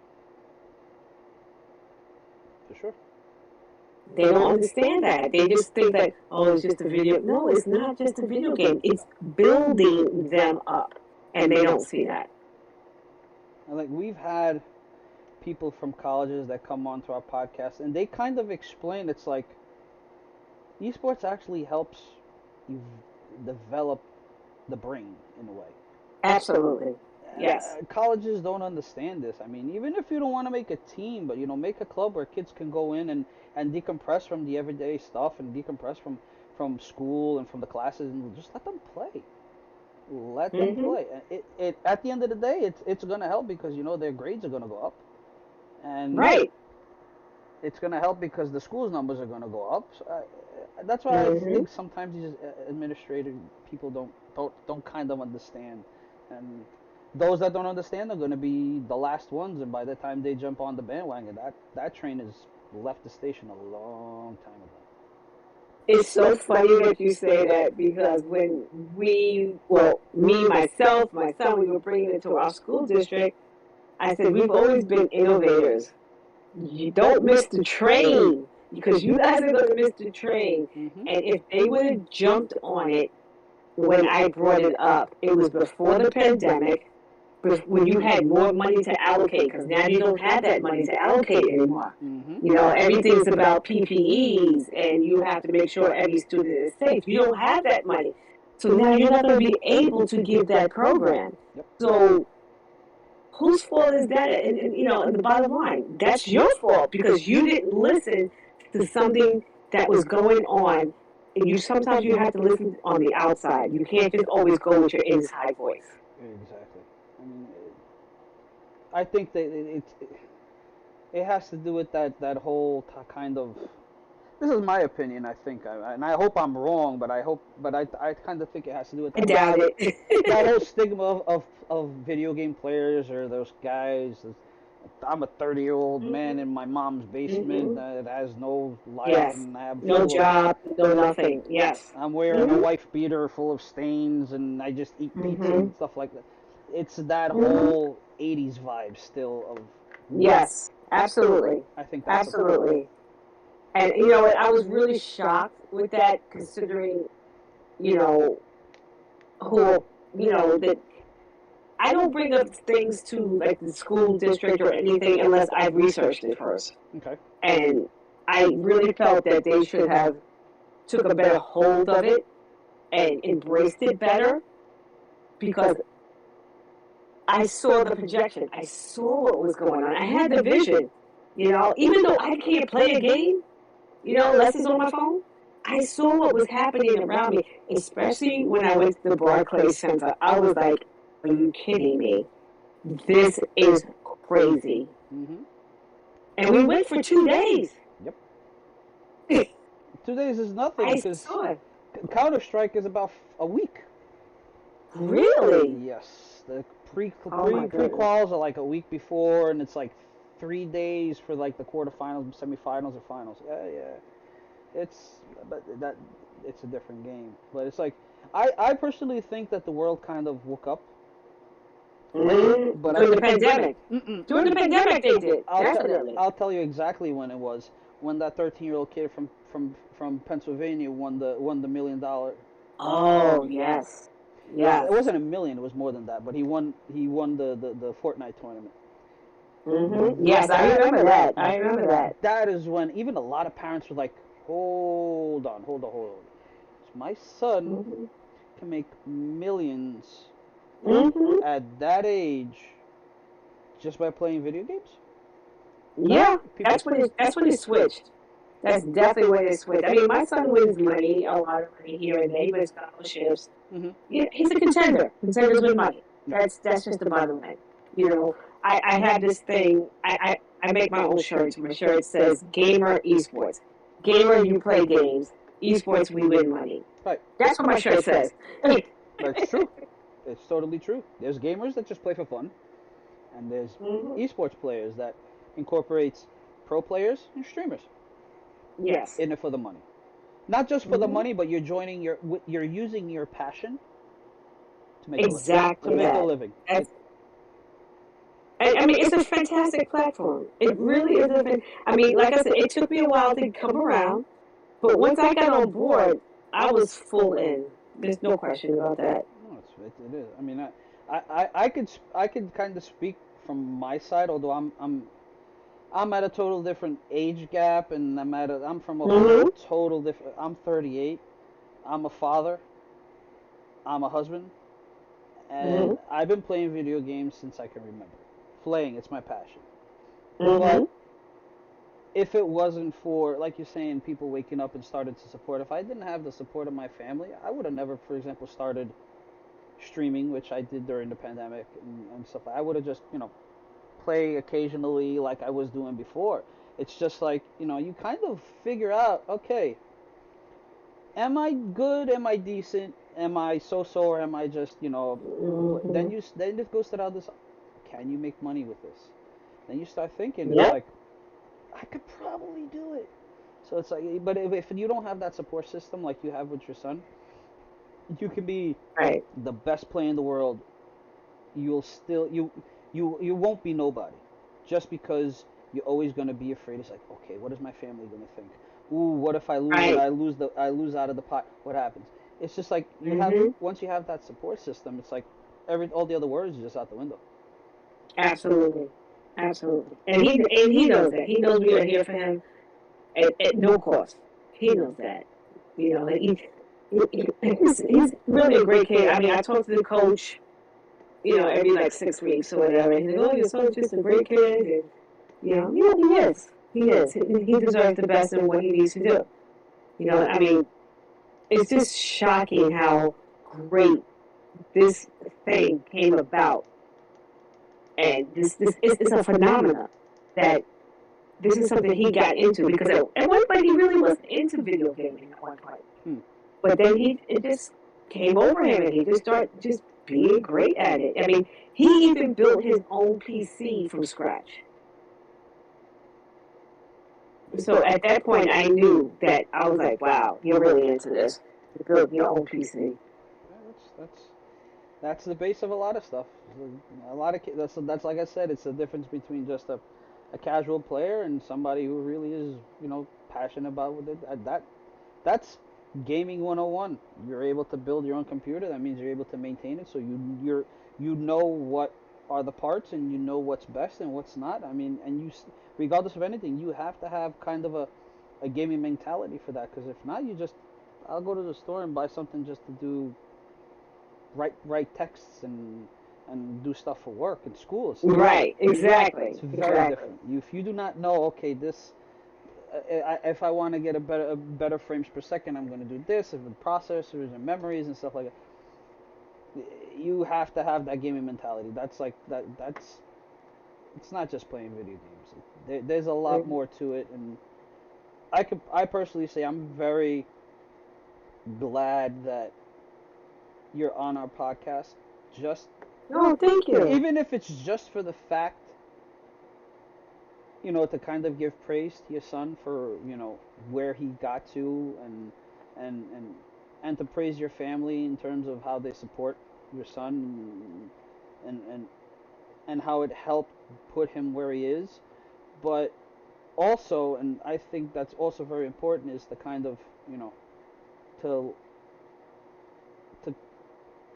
for sure. They don't understand that. They just think that, oh, it's just a video. No, it's not just a video game. It's building them up. And they don't see that. And like we've had people from colleges that come onto our podcast, and they kind of explain it's like esports actually helps you develop the brain in a way. Absolutely. Yes. Colleges don't understand this. I mean, even if you don't want to make a team, but make a club where kids can go in and decompress from the everyday stuff and decompress from school and from the classes and just let them play. Let them Mm-hmm. play. It at the end of the day, it's gonna help because their grades are gonna go up, and Right. it's gonna help because the school's numbers are gonna go up. So that's why I Mm-hmm. think sometimes these administrative people don't kind of understand, and those that don't understand are gonna be the last ones. And by the time they jump on the bandwagon, that train has left the station a long time ago. It's so funny that you say that because when me, myself, my son, we were bringing it to our school district, I said, we've always been innovators. You don't miss the train because you guys are going to miss the train. Hmm. And if they would have jumped on it when I brought it up, it was before the pandemic, when you had more money to allocate, because now you don't have that money to allocate anymore. Hmm. Everything's about PPEs, and you have to make sure every student is safe. You don't have that money. So now you're not going to be able to give that program. Yep. So whose fault is that? And the bottom line, that's your fault because you didn't listen to something that was going on. And sometimes you have to listen on the outside. You can't just always go with your inside voice. Exactly. I mean, I think that it has to do with that whole kind of this is my opinion. I think, and I hope I'm wrong, but I kind of think it has to do with I doubt that it. whole stigma of video game players or those guys. I'm a 30-year-old hmm man in my mom's basement hmm that has no life, Yes. and I have No job, no nothing. Yes. I'm wearing a hmm wife beater full of stains, and I just eat pizza hmm and stuff like that. It's that hmm whole '80s vibe still of. Yes. Absolutely. I think that's a problem. Absolutely. And you know what? I was really shocked with that, considering you know who that I don't bring up things to like the school district or anything unless I've researched it first. Okay. And I really felt that they should have took a better hold of it and embraced it better, because I saw the projection. I saw what was going on. I had the vision. Even though I can't play a game, unless it's on my phone, I saw what was happening around me, especially when I went to the Barclays Center. I was like, are you kidding me? This is crazy. Mm-hmm. And we went for 2 days. Yep. 2 days is nothing I because saw it. Counter Strike is about a week. Really? Yes, the pre Oh pre my pre goodness. quals are like a week before, and it's like 3 days for like the quarterfinals, semifinals, or finals. Yeah, yeah. But that it's a different game. But it's like I personally think that the world kind of woke up late, but I During the think pandemic. mm-mm, During the pandemic, they did. I'll tell Definitely. I'll tell you exactly when it was. When that 13-year-old kid from Pennsylvania won the $1 million. Oh, yes. It Yes. wasn't a million. It was more than that. But he won the Fortnite tournament. Yes, I That remember that. I remember that. that is when even a lot of parents were like, hold on, hold on, hold on. My son hmm can make millions hmm at that age just by playing video games. Yeah, People. that's when it switched. That's definitely when it switched. I mean, my son wins money, a lot of money here and there. He wins scholarships. Hmm. Yeah, he's a contender. Contenders win money. Yep. That's just the bottom line. You know, I have this thing. I make my own shirts. My shirt says "Gamer Esports." Gamer, you play games. Esports, we win money. Right. That's what my shirt says. That's true. It's totally true. There's gamers that just play for fun, and there's hmm esports players that incorporates pro players and streamers Yes. in it for the money. Not just for the hmm money, but you're using your passion to make a living. To Exactly make a that. living. That's, I mean, it's a fantastic platform. It really is I mean, like I said, it took me a while to come around, but once I got on board, I was full in. There's no question about that. No, it is. I mean, I could kind of speak from my side, although I'm at a total different age gap, and I'm from a hmm total different. I'm 38. I'm a father. I'm a husband, and hmm I've been playing video games since I can remember. Playing, it's my passion. hmm But if it wasn't for, like you're saying, people waking up and started to support, if I didn't have the support of my family, I would have never, for example, started streaming, which I did during the pandemic and stuff. I would have just, play occasionally like I was doing before. It's just like, you kind of figure out, okay, am I good? Am I decent? Am I so-so, or am I just, hmm then it goes to the other side. Can you make money with this? Then you start thinking, it's Yep. like, I could probably do it. So it's like, but if you don't have that support system like you have with your son, you can be Right. the best player in the world. You'll still you won't be nobody, just because you're always gonna be afraid. It's like, okay, what is my family gonna think? Ooh, what if I lose and Right. I lose out of the pot? What happens? It's just like you have hmm once you have that support system, it's like every all the other words are just out the window. Absolutely. Absolutely. And he knows that. He knows we are here for him at no cost. He knows that. And he's really a great kid. I mean, I talk to the coach, every like 6 weeks or whatever. He's like, "Oh, your son's just a great kid," and he is. He is. He deserves the best in what he needs to do. I mean, it's just shocking how great this thing came about, and this it's a phenomena that this is something he got into because at one point he really wasn't into video gaming at one point. But then it just came over him and he just started just being great at it. I mean, he even built his own PC from scratch. So at that point, I knew that I was like, wow, you're really into this. To build your own PC. That's the base of a lot of stuff. A lot of that's like I said, it's the difference between just a casual player and somebody who really is, passionate about what that's gaming 101. You're able to build your own computer. That means you're able to maintain it. So you know what are the parts and you know what's best and what's not. I mean, and regardless of anything, you have to have kind of a gaming mentality for that. Because if not, I'll go to the store and buy something just to do write texts and do stuff for work and school. Right, exactly. It's very different. If you do not know, okay, this, if I want to get a better frames per second, I'm going to do this. If the processors and memories and stuff like that, you have to have that gaming mentality. That's like that. It's not just playing video games. There's a lot more to it, and I personally say I'm very glad that you're on our podcast. Just thank you. Even if it's just for the fact, to kind of give praise to your son for where he got to, and and to praise your family in terms of how they support your son, and how it helped put him where he is. But also, and I think that's also very important, is the kind of to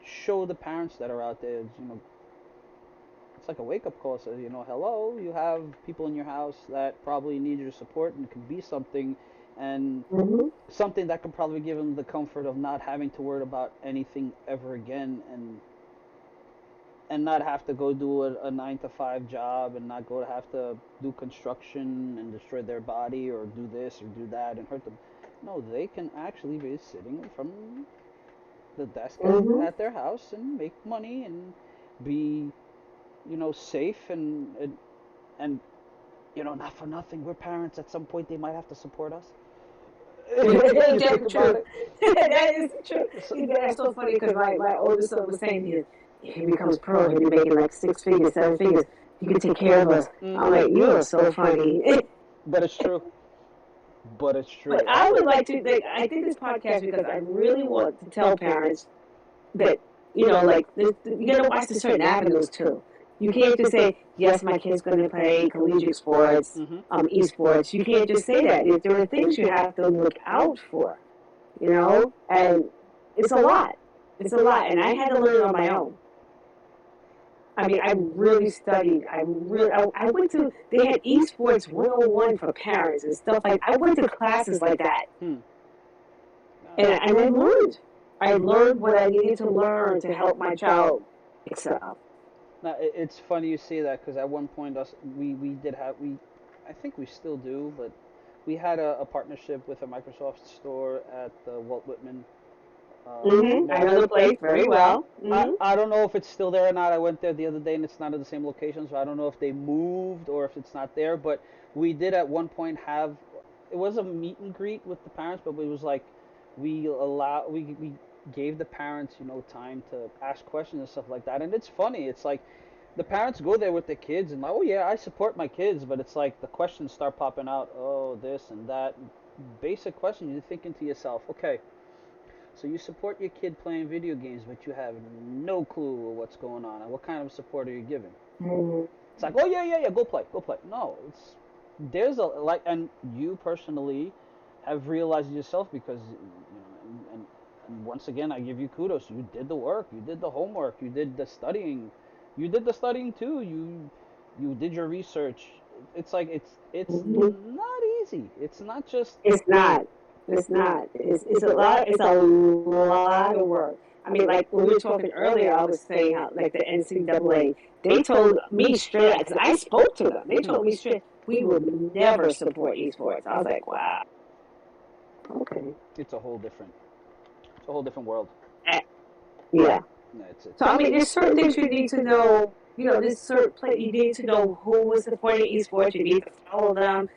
show the parents that are out there, it's like a wake-up call. Says, hello, you have people in your house that probably need your support, and it could be something, and something that could probably give them the comfort of not having to worry about anything ever again, and not have to go do a 9 to 5 job, and not have to do construction and destroy their body, or do this or do that and hurt them. No, they can actually be sitting from the desk at their house and make money and be, safe, and not for nothing. We're parents. At some point, they might have to support us. That's true. That is true. That's so funny because my oldest son was saying he becomes pro, he'll be making like 6 figures, 7 figures. You can take care of us. I'm like, you are so funny. But it's true. But I would like to. I did this podcast because I really want to tell parents that you gotta watch the certain avenues too. You can't just say, yes, my kid's going to play collegiate sports, esports. You can't just say that. There are things you have to look out for, and it's a lot. It's a lot, and I had to learn it on my own. I mean, I really studied. I went to, they had Esports 101 for parents and stuff like that. I went to classes like that. And I learned. I learned what I needed to learn to help my child excel. Now, it's funny you say that, because at one point we did have, I think we still do, but we had a partnership with a Microsoft store at the Walt Whitman. I know the place very well. I don't know if it's still there or not. I went there the other day and it's not at the same location, so I don't know if they moved or if it's not there. But we did at one point have, it was a meet and greet with the parents, but it was like we gave the parents, time to ask questions and stuff like that. And it's funny. It's like the parents go there with the kids and like, oh yeah, I support my kids, but it's like the questions start popping out. Oh, this and that. Basic questions. You're thinking to yourself, okay, so you support your kid playing video games, but you have no clue what's going on. And what kind of support are you giving? It's like, oh yeah, go play. No, there's and you personally have realized it yourself, because and once again, I give you kudos. You did the work. You did the homework. You did the studying. You did the studying too. You did your research. It's like it's not easy. It's not just. It's not. It's not. It's a lot. It's a lot of work. I mean, like when we were talking earlier, I was saying how like the NCAA, they told me straight, because I spoke to them. They told me straight, we would never support esports. I was like, wow. Okay. It's a whole different world. Yeah. So I mean, there's certain things you need to know. You know, there's certain play you need to know who is supporting esports. You need to follow them.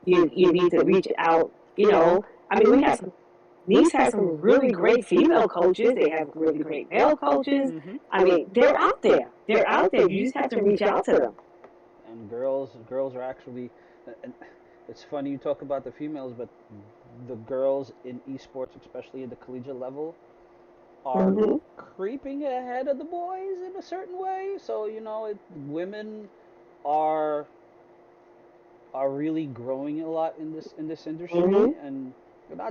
You need to reach out. You know, I mean, we have some. Nice has some really great female coaches. They have really great male coaches. Hmm. I mean, they're out there. They're out there. You just have to reach out to them. And girls are actually, and it's funny you talk about the females, but the girls in esports, especially at the collegiate level, are Mm-hmm. creeping ahead of the boys in a certain way. So women are are really growing a lot in this Mm-hmm. industry, and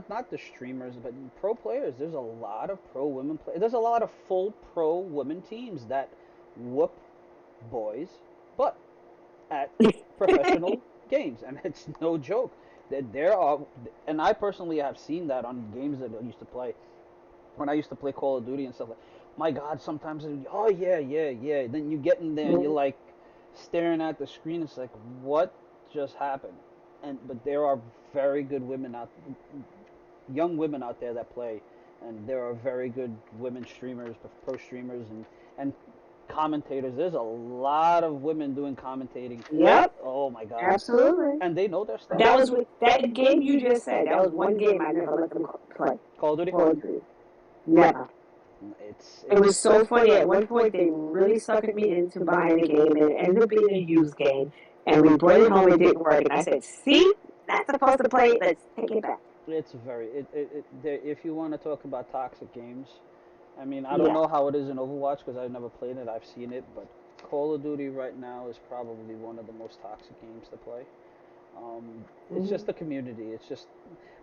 not the streamers, but pro players. There's a lot of pro women play. There's a lot of full pro women teams that whoop boys, but at professional games, and it's no joke. That there are, and I personally have seen that on games that I used to play when I used to play Call of Duty and stuff like. My God, sometimes oh yeah, yeah, yeah. Then you get in there and you're like staring at the screen. It's like, what just happened? And but there are very good women out, young women out there that play, and there are very good women streamers, pro streamers, and commentators. There's a lot of women doing commentating. Yep. Oh my God, Absolutely. and they know their But stuff. that was with that game you just said. That was one game I never let them play. Call of Duty. Call of Duty. Never. It It's was so funny. At one point, they really suckered me into buying the game, and it ended up being a used game. And we brought it home, it didn't work. And I said, "See, not supposed to play it. Let's take it back." it's very if you want to talk about toxic games, I mean, I don't Yeah. know how it is in Overwatch because I've never played it. I've seen it, but Call of Duty right now is probably one of the most toxic games to play. It's just Mm-hmm. the community. It's just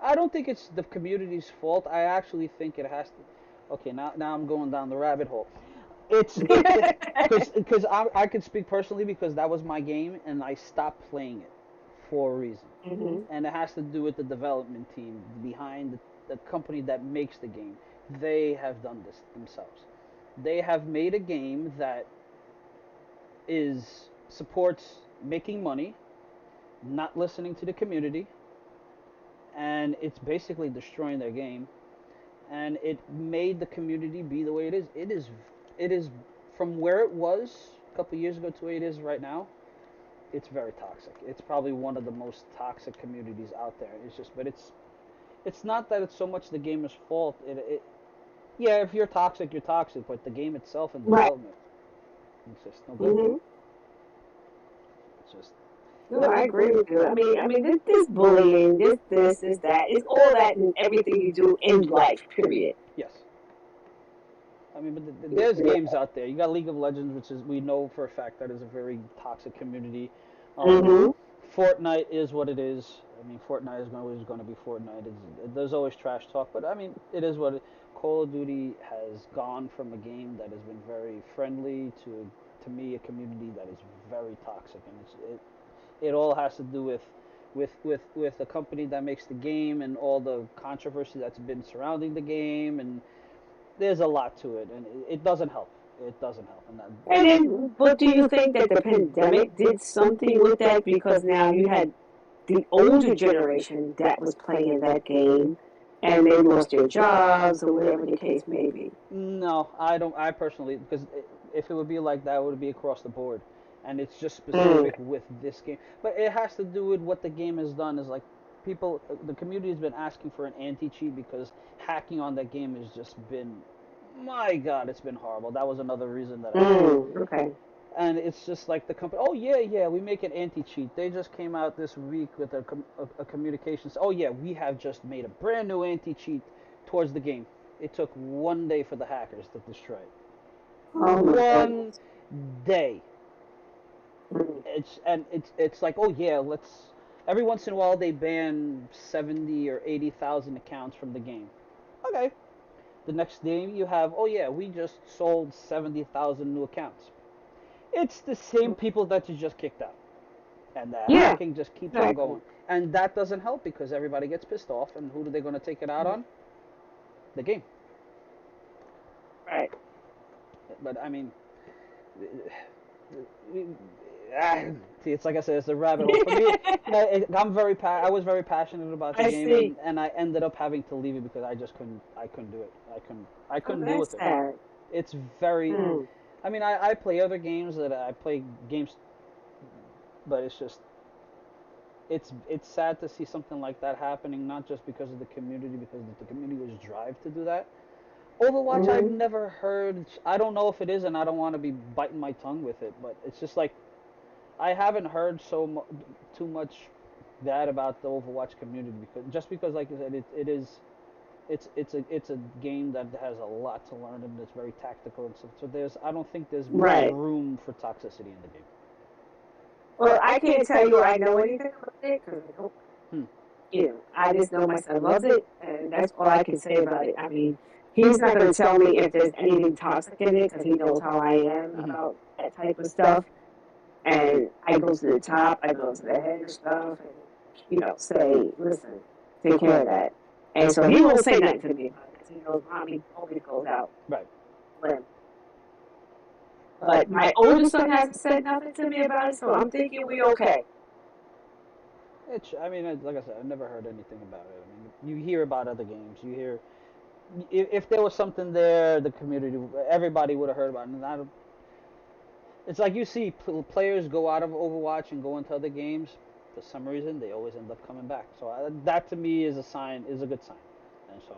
I don't think it's the community's fault. I actually think it has to. Okay, now I'm going down the rabbit hole. It's because I could speak personally because that was my game and I stopped playing it for a reason, Mm-hmm. and it has to do with the development team behind the company that makes the game. They have done this themselves. They have made a game that is supports making money, not listening to the community, and it's basically destroying their game. And it made the community be the way it is. It is from where it was a couple years ago to where it is right now. It's very toxic. It's probably one of the most toxic communities out there. It's just, but it's not that it's so much the gamer's fault. Yeah, if you're toxic, you're toxic, but the game itself and Right. development, it's just no good. Mm-hmm. It's just, No, but I agree with you. I mean, this bullying, this, that, it's all that and everything you do in life. Period. yes, I mean, but there's games out there. You got League of Legends, which is we know for a fact that is a very toxic community. Um, Mm-hmm. Fortnite is what it is. I mean, Fortnite is always going to be Fortnite. There's always trash talk, but I mean, it is what Call of Duty has gone from a game that has been very friendly to me a community that is very toxic, and it all has to do with the company that makes the game and all the controversy that's been surrounding the game, and there's a lot to it, and it doesn't help. It doesn't help, and that, And then, but do you think that the pandemic did something with that? Because now you had the older generation that was playing that game and they lost their jobs or whatever the case may be. no, I don't. I personally, because if it would be like that, it would be across the board, and it's just Mm. specific with this game. But it has to do with what the game has done. Is like people, the community has been asking for an anti-cheat because hacking on that game has just been, my God, it's been horrible. That was another reason that I quit. Okay. And it's just like the company. Oh yeah, yeah, we make an anti-cheat. They just came out this week with a communications. Oh yeah, we have just made a brand new anti-cheat towards the game. It took 1 day for the hackers to destroy it. Oh my One goodness. day. Mm. It's like, oh yeah, let's. Every once in a while they ban 70 or 80,000 accounts from the game. Okay. The next day you have, oh yeah, we just sold 70,000 new accounts. It's the same people that you just kicked out, and the Yeah, hacking just keeps on exactly. going, and that doesn't help because everybody gets pissed off, and who are they going to take it out on? The game. Right. But I mean, we, ah, see, it's like I said, it's a rabbit hole for me. I was very passionate about the I game, see. and I ended up having to leave it because I just couldn't. I couldn't do it. I Oh, couldn't deal that's with it. sad. It's very. Hmm. I mean, I play other games that I play games, but it's just it's sad to see something like that happening. Not just because of the community, because the community was drive to do that. Overwatch, I've Hmm. never heard. I don't know if it is, and I don't want to be biting my tongue with it. But it's just like I haven't heard too much bad about the Overwatch community because like I said, it is it's a game that has a lot to learn and it's very tactical and stuff. So I don't think there's much Right. room for toxicity in the game. Well, I can't tell you I know anything about it because I don't. Hmm. I just know my son loves it, and that's all I can say about it. I mean, he's not going to tell me if there's anything toxic in it because he knows how I am Hmm. about that type of stuff. And I go to the top, I go to the head of stuff, and say, listen, take care of that. And so he won't say nothing to me about it because he knows mommy always goes out Right. with him. But my oldest son hasn't said nothing to me about it, so I'm thinking we okay. I mean, like I said, I've never heard anything about it. I mean, you hear about other games. You hear if there was something there, the community, everybody would have heard about it. And it's like you see players go out of Overwatch and go into other games. For some reason, they always end up coming back. So that to me is is a good sign. And so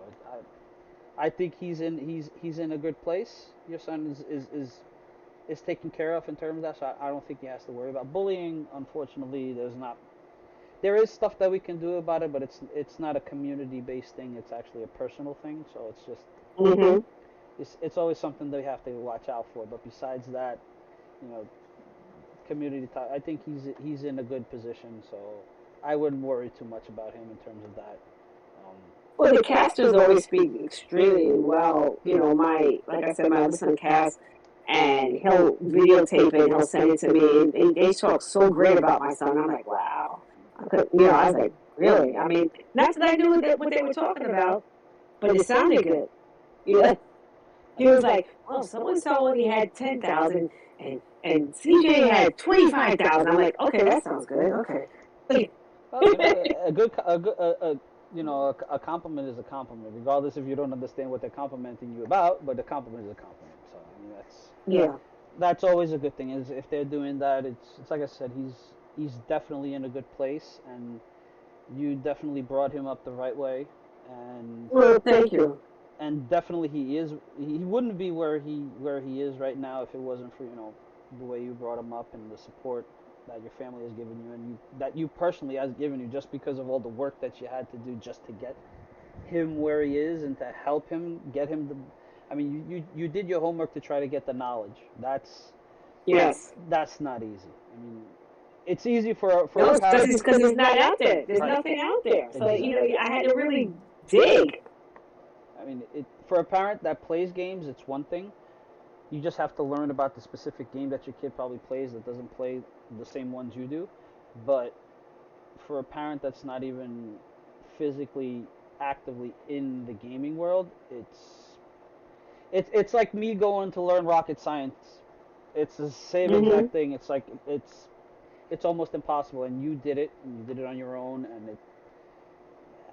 I think he's in a good place. Your son is taken care of in terms of that. So I don't think he has to worry about bullying. Unfortunately, there is stuff that we can do about it, but it's not a community based thing. It's actually a personal thing. So it's just Mm-hmm. it's always something that we have to watch out for. But besides that, you know, I think he's in a good position. So I wouldn't worry too much about him in terms of that. Um, Well, the casters always speak extremely well. hmm. Like I said, my other son casts, and he'll videotape it and he'll send it to me. And they talk so great about my son. I'm like, wow. I was like, really? I mean, not that I knew what they were talking about, but it sounded good. You know, he was like, well, someone so only had 10,000, and CJ had 25,000. I'm like, okay, that sounds good. Okay. Well, a good, a compliment is a compliment, regardless if you don't understand what they're complimenting you about. But the compliment is a compliment. So I mean, Yeah. that's always a good thing. Is if they're doing that, it's like I said, he's definitely in a good place, and you definitely brought him up the right way, and Well, thank you. definitely he wouldn't be where he is right now if it wasn't for the way you brought him up and the support that your family has given you and that you personally has given you just because of all the work that you had to do just to get him where he is and to help him get him the I mean you did your homework to try to get the knowledge. Yes. That's not easy. I mean it's easy for No, a parent. because it's not out there. There's Right. nothing out there. So Exactly. I had to really dig. I mean for a parent that plays games it's one thing. You just have to learn about the specific game that your kid probably plays that doesn't play the same ones you do. But for a parent that's not even physically actively in the gaming world, it's like me going to learn rocket science. It's the same Hmm. exact thing. It's like it's almost impossible, and you did it, and you did it on your own, and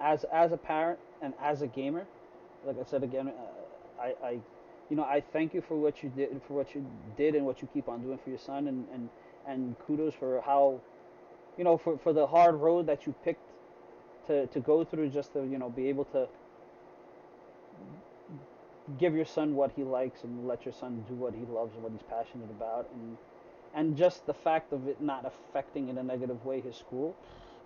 as a parent and as a gamer, like I said again, I thank you for what you did, and what you keep on doing for your son, and kudos for how, for the hard road that you picked to go through just to be able to give your son what he likes and let your son do what he loves and what he's passionate about, and just the fact of it not affecting in a negative way his school.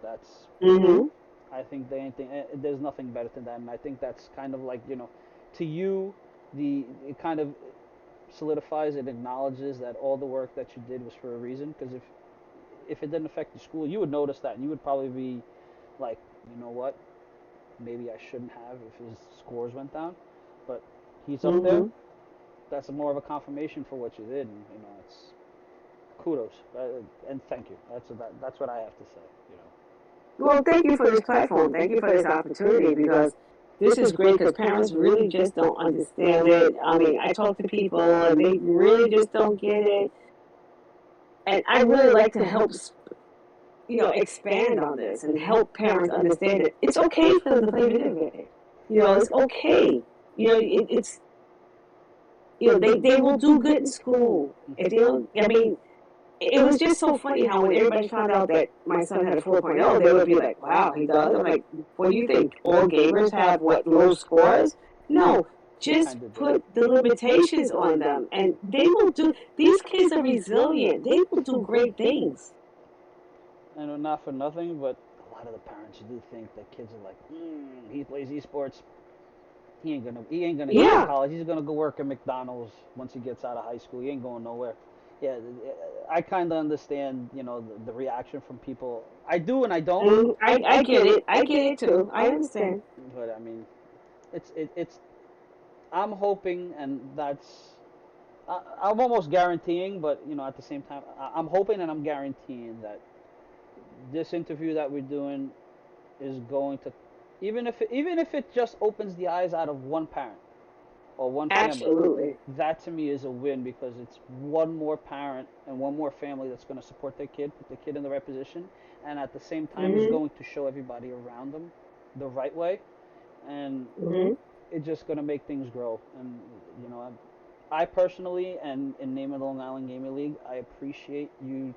That's Hmm. I think there's nothing better than that, and I think that's kind of like to you, it kind of solidifies and acknowledges that all the work that you did was for a reason. Because if it didn't affect the school, you would notice that, and you would probably be like, you know what, maybe I shouldn't have if his scores went down, but he's up there. Hmm. That's more of a confirmation for what you did, and it's kudos and thank you. That's what I have to say. Well, thank you for this platform. Thank you for this opportunity because this is great because parents really just don't understand it. I mean, I talk to people and they really just don't get it. And I really like to help, expand on this and help parents understand that it's okay for them to play video games. It's okay. It's they will do good in school. If they don't, I mean, it was just so funny how when everybody found out that my son had a 4.0, they would be like, wow, he does? I'm like, what do you think? All gamers have what, low scores? No, They just kind of do. put the limitations on them and they will do, these kids are resilient. They will do great things. And not for nothing, but a lot of the parents do think that kids are like, he plays esports. He ain't gonna get to Yeah. college. He's gonna go work at McDonald's once he gets out of high school. He ain't going nowhere. Yeah, I kind of understand, the reaction from people. I do and I don't. I get it. I get it too. I understand. But I mean, it's. I'm hoping, and I'm almost guaranteeing, but at the same time, I'm hoping and I'm guaranteeing that this interview that we're doing is going to, even if it just opens the eyes out of one parent or one family, Absolutely. that to me is a win because it's one more parent and one more family that's going to support their kid, put their kid in the right position, and at the same time is Mm-hmm. going to show everybody around them the right way, and Mm-hmm. it's just going to make things grow. And I personally, and in name of the Long Island Gaming League, I appreciate you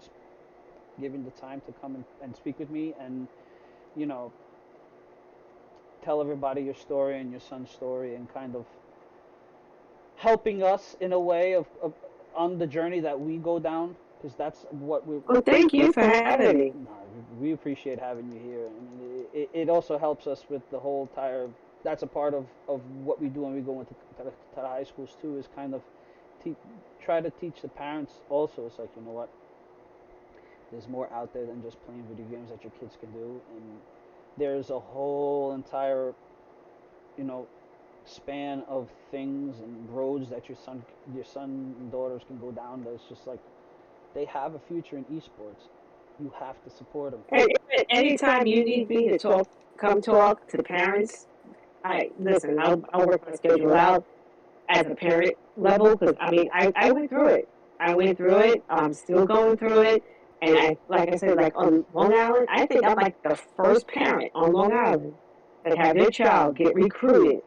giving the time to come and speak with me and you know tell everybody your story and your son's story and kind of helping us in a way of on the journey that we go down because that's what we. Well, thank you for having me. No, we appreciate having you here. I mean, it also helps us with the whole entire. That's a part of what we do when we go into to the high schools too. Is kind of te- try to teach the parents also. It's like what, there's more out there than just playing video games that your kids can do, and there's a whole entire you know span of things and roads that your son and daughters can go down. That's just like they have a future in esports. You have to support them. And anytime you need me to talk, come talk to parents. I listen. I'll work my schedule out as a parent level because I mean I went through it. I went through it. I'm still going through it. And like I said, like on Long Island, I think I'm like the first parent on Long Island that had their child get recruited,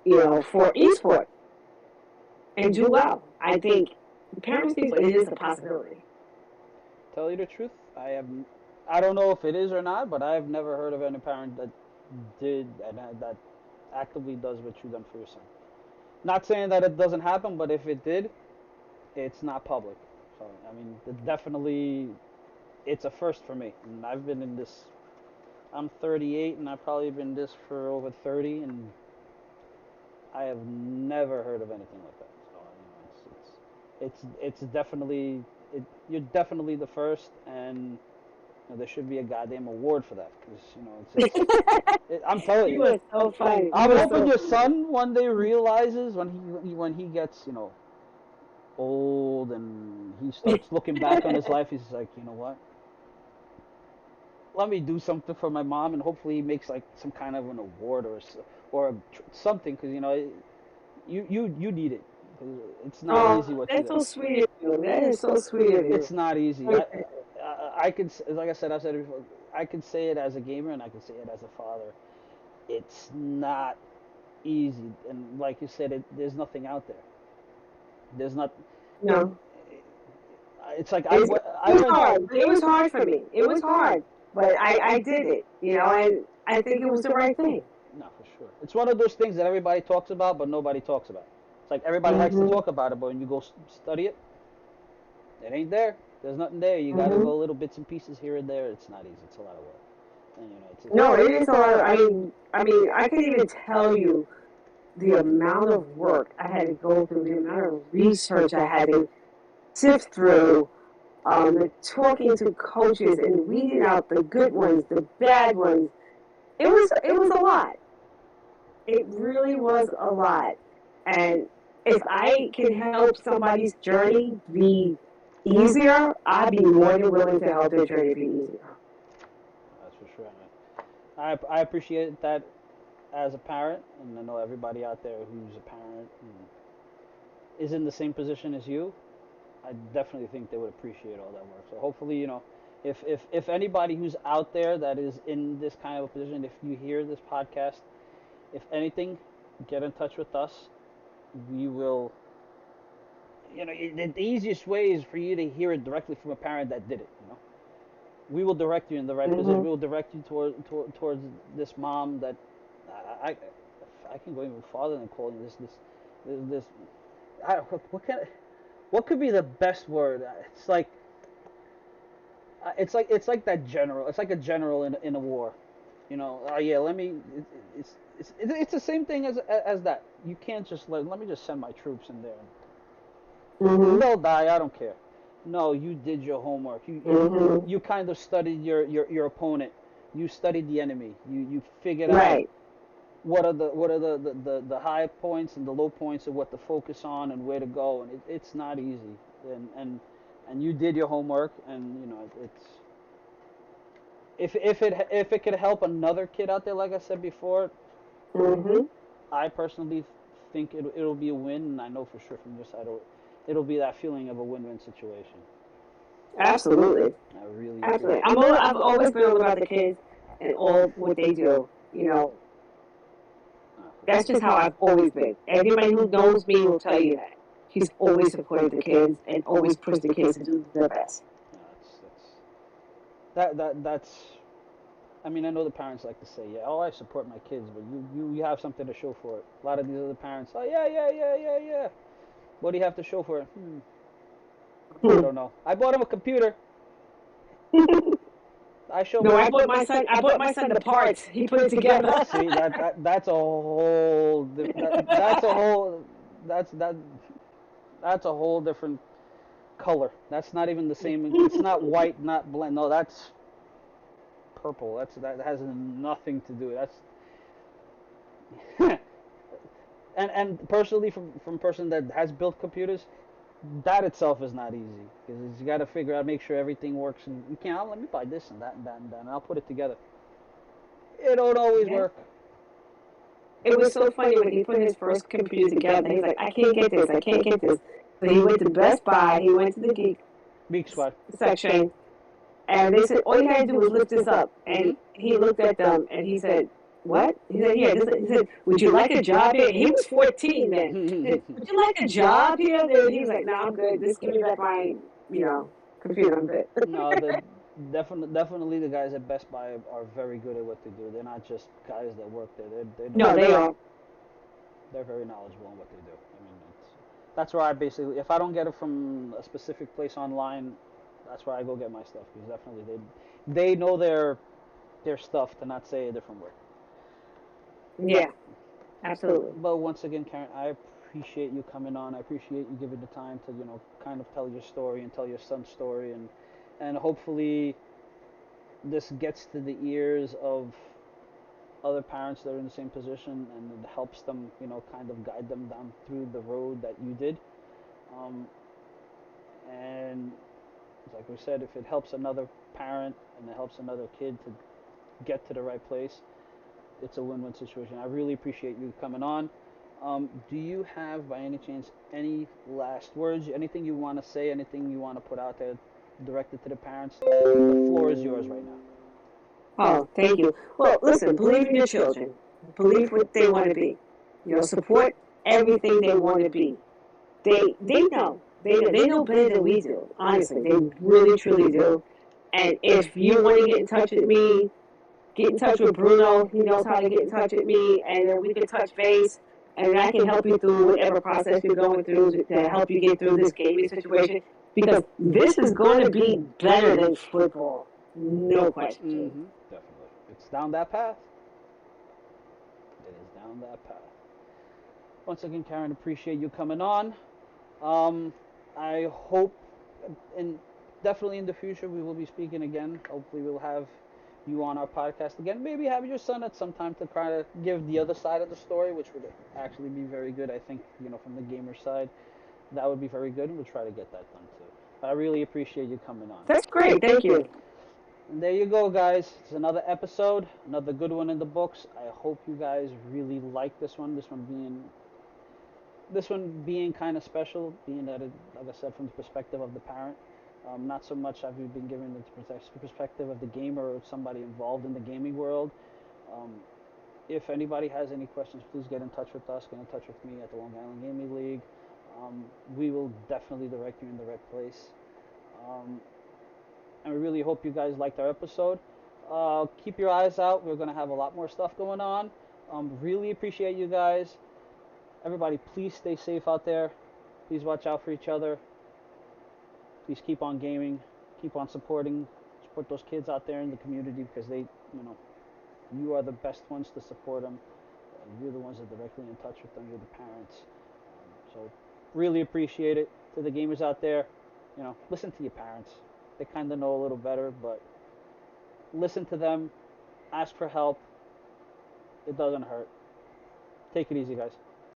for esports and do well. I think parents think it is a possibility. Tell you the truth, I don't know if it is or not, but I've never heard of any parent that did and that actively does what you done for your son. Not saying that it doesn't happen, but if it did, it's not public. So I mean, definitely, it's a first for me. And I've been in this. I'm 38, and I've probably been in this for over 30, and I have never heard of anything like that. So it's definitely you're definitely the first, and there should be a goddamn award for that because I'm telling You you. are so funny. I'm You are hoping so your funny. son one day realizes when he gets old and he starts looking back on his life, he's like, you know what? Let me do something for my mom, and hopefully he makes like some kind of an award something because you need it. 'Cause it's not easy Oh, what you that's do. so sweet of you. That is so sweet of you. It's not easy. I could, like I said, I've said it before. I could say it as a gamer, and I could say it as a father. It's not easy, and like you said, there's nothing out there. There's not. It, No. it's like It I was went. hard. It was hard for me. It was hard, but I did it. And I think it was the right thing. No, for sure. It's one of those things that everybody talks about, but nobody talks about. It's like everybody likes to Mhm. talk about it, but when you go study it, it ain't there. There's nothing there. You got to Mhm. go little bits and pieces here and there. It's not easy. It's a lot of work, and it's No, it is a lot. I mean, I can even tell you the amount of work I had to go through, the amount of research I had to sift through, the talking to coaches and weeding out the good ones, the bad ones. It was a lot. It really was a lot. And if I can help somebody's journey be easier, I'd be more than willing to help their journey be easier. that's for sure, man. I appreciate that as a parent, and I know everybody out there who's a parent and is in the same position as you. I definitely think they would appreciate all that work. So hopefully, if anybody who's out there that is in this kind of a position, if you hear this podcast, if anything, get in touch with us. we will, the easiest way is for you to hear it directly from a parent that did it. We will direct you in the right position. Mhm. We will direct you towards this mom that I I can go even farther than calling this. What could be the best word? It's like that general. It's like a general in a war. Yeah. Let me. It's the same thing as that. You can't just let me just send my troops in there. Mhm. They'll die. I don't care. No, you did your homework. Mhm. You kind of studied your opponent. You studied the enemy. You figured out Right. what are the high points and the low points of what to focus on and where to go. And it's not easy. And you did your homework. And it's if it could help another kid out there, like I said before, Mhm. I personally think it'll be a win. And I know for sure from your side it'll be that feeling of a win-win situation. Absolutely. I really Absolutely. appreciate. I've always been all about the kids and all what they do. For That's sure. just how I've always been. Everybody who knows me will tell you that. He's always supported the kids and always pushed the kids to do their best. Yeah, that's. I mean, I know the parents like to say, "Yeah, oh, I support my kids," but you have something to show for it. A lot of these other parents, oh yeah, yeah, yeah, yeah, yeah. What do you have to show for it? I don't know. I bought him a computer. I show No, my. I bought my son the parts. He put it together. See that's a whole that's a whole that's that's a whole different color. That's not even the same. It's not white, not blend. No, that's purple. That has nothing to do. That's and personally, from person that has built computers, that itself is not easy because you got to figure out, make sure everything works, and you can't. Oh, let me buy this and that and that and that, and I'll put it together. It don't always Yeah. work. It was so funny when he put his first computer together. He's like, I can't get this. I can't get this. So he went to Best Buy. He went to the geek Beak squad. section, and they said, all you had to do was lift this up. Mm-hmm. And he looked at them and he said, what? He said, here. He said, would you like a job here? He was 14 then. He said, would you like a job here? Then he was like, no, I'm good. Just give me back my, you know, computer. I'm good. No, definitely the guys at Best Buy are very good at what they do. They're not just guys that work there. No, they are. They're very knowledgeable in what they do. I mean, that's where I basically, if I don't get it from a specific place online, that's where I go get my stuff because definitely they know their stuff, to not say a different word. Yeah, So, absolutely. but once again, Karen, I appreciate you coming on. I appreciate you giving the time to kind of tell your story and tell your son's story, and hopefully this gets to the ears of other parents that are in the same position, and it helps them, kind of guide them down through the road that you did. Um, and like we said, if it helps another parent and it helps another kid to get to the right place, it's a win-win situation. I really appreciate you coming on. Do you have, by any chance, any last words? Anything you want to say? Anything you want to put out there directed to the parents? The floor is yours right now. Oh, thank you. Well, listen, believe in your children. Believe what they want to be. Support everything they want to be. They know. They know better than we do. Honestly, they really truly do. And if you want to get in touch with me, get in touch with Bruno. He knows how to get in touch with me, and then we can touch base, and I can help you through whatever process you're going through to help you get through this gaming situation. Because this is going to be better than football, no question. Definitely. It's down that path. It is down that path. Once again, Karen, appreciate you coming on. Um, I hope, and definitely in the future, we will be speaking again. Hopefully, we'll have you on our podcast again. Maybe have your son at some time to try to give the other side of the story, which would actually be very good. I think, from the gamer side, that would be very good, and we'll try to get that done too. But I really appreciate you coming on. That's great. Thank you. And there you go, guys. It's another episode, another good one in the books. I hope you guys really like this one. This one being kind of special, being that, like I said, from the perspective of the parent. Not so much have you been given the perspective of the gamer or somebody involved in the gaming world. Um, if anybody has any questions, please get in touch with us. Get in touch with me at the Long Island Gaming League. We will definitely direct you in the right place. Um, and we really hope you guys liked our episode. Keep your eyes out. We're going to have a lot more stuff going on. Really appreciate you guys. Everybody, please stay safe out there. Please watch out for each other. Please keep on gaming. Keep on support those kids out there in the community because you are the best ones to support them. You're the ones that are directly in touch with them. You're the parents. So really appreciate it. To the gamers out there, listen to your parents. They kind of know a little better, but listen to them. Ask for help. It doesn't hurt. Take it easy, guys.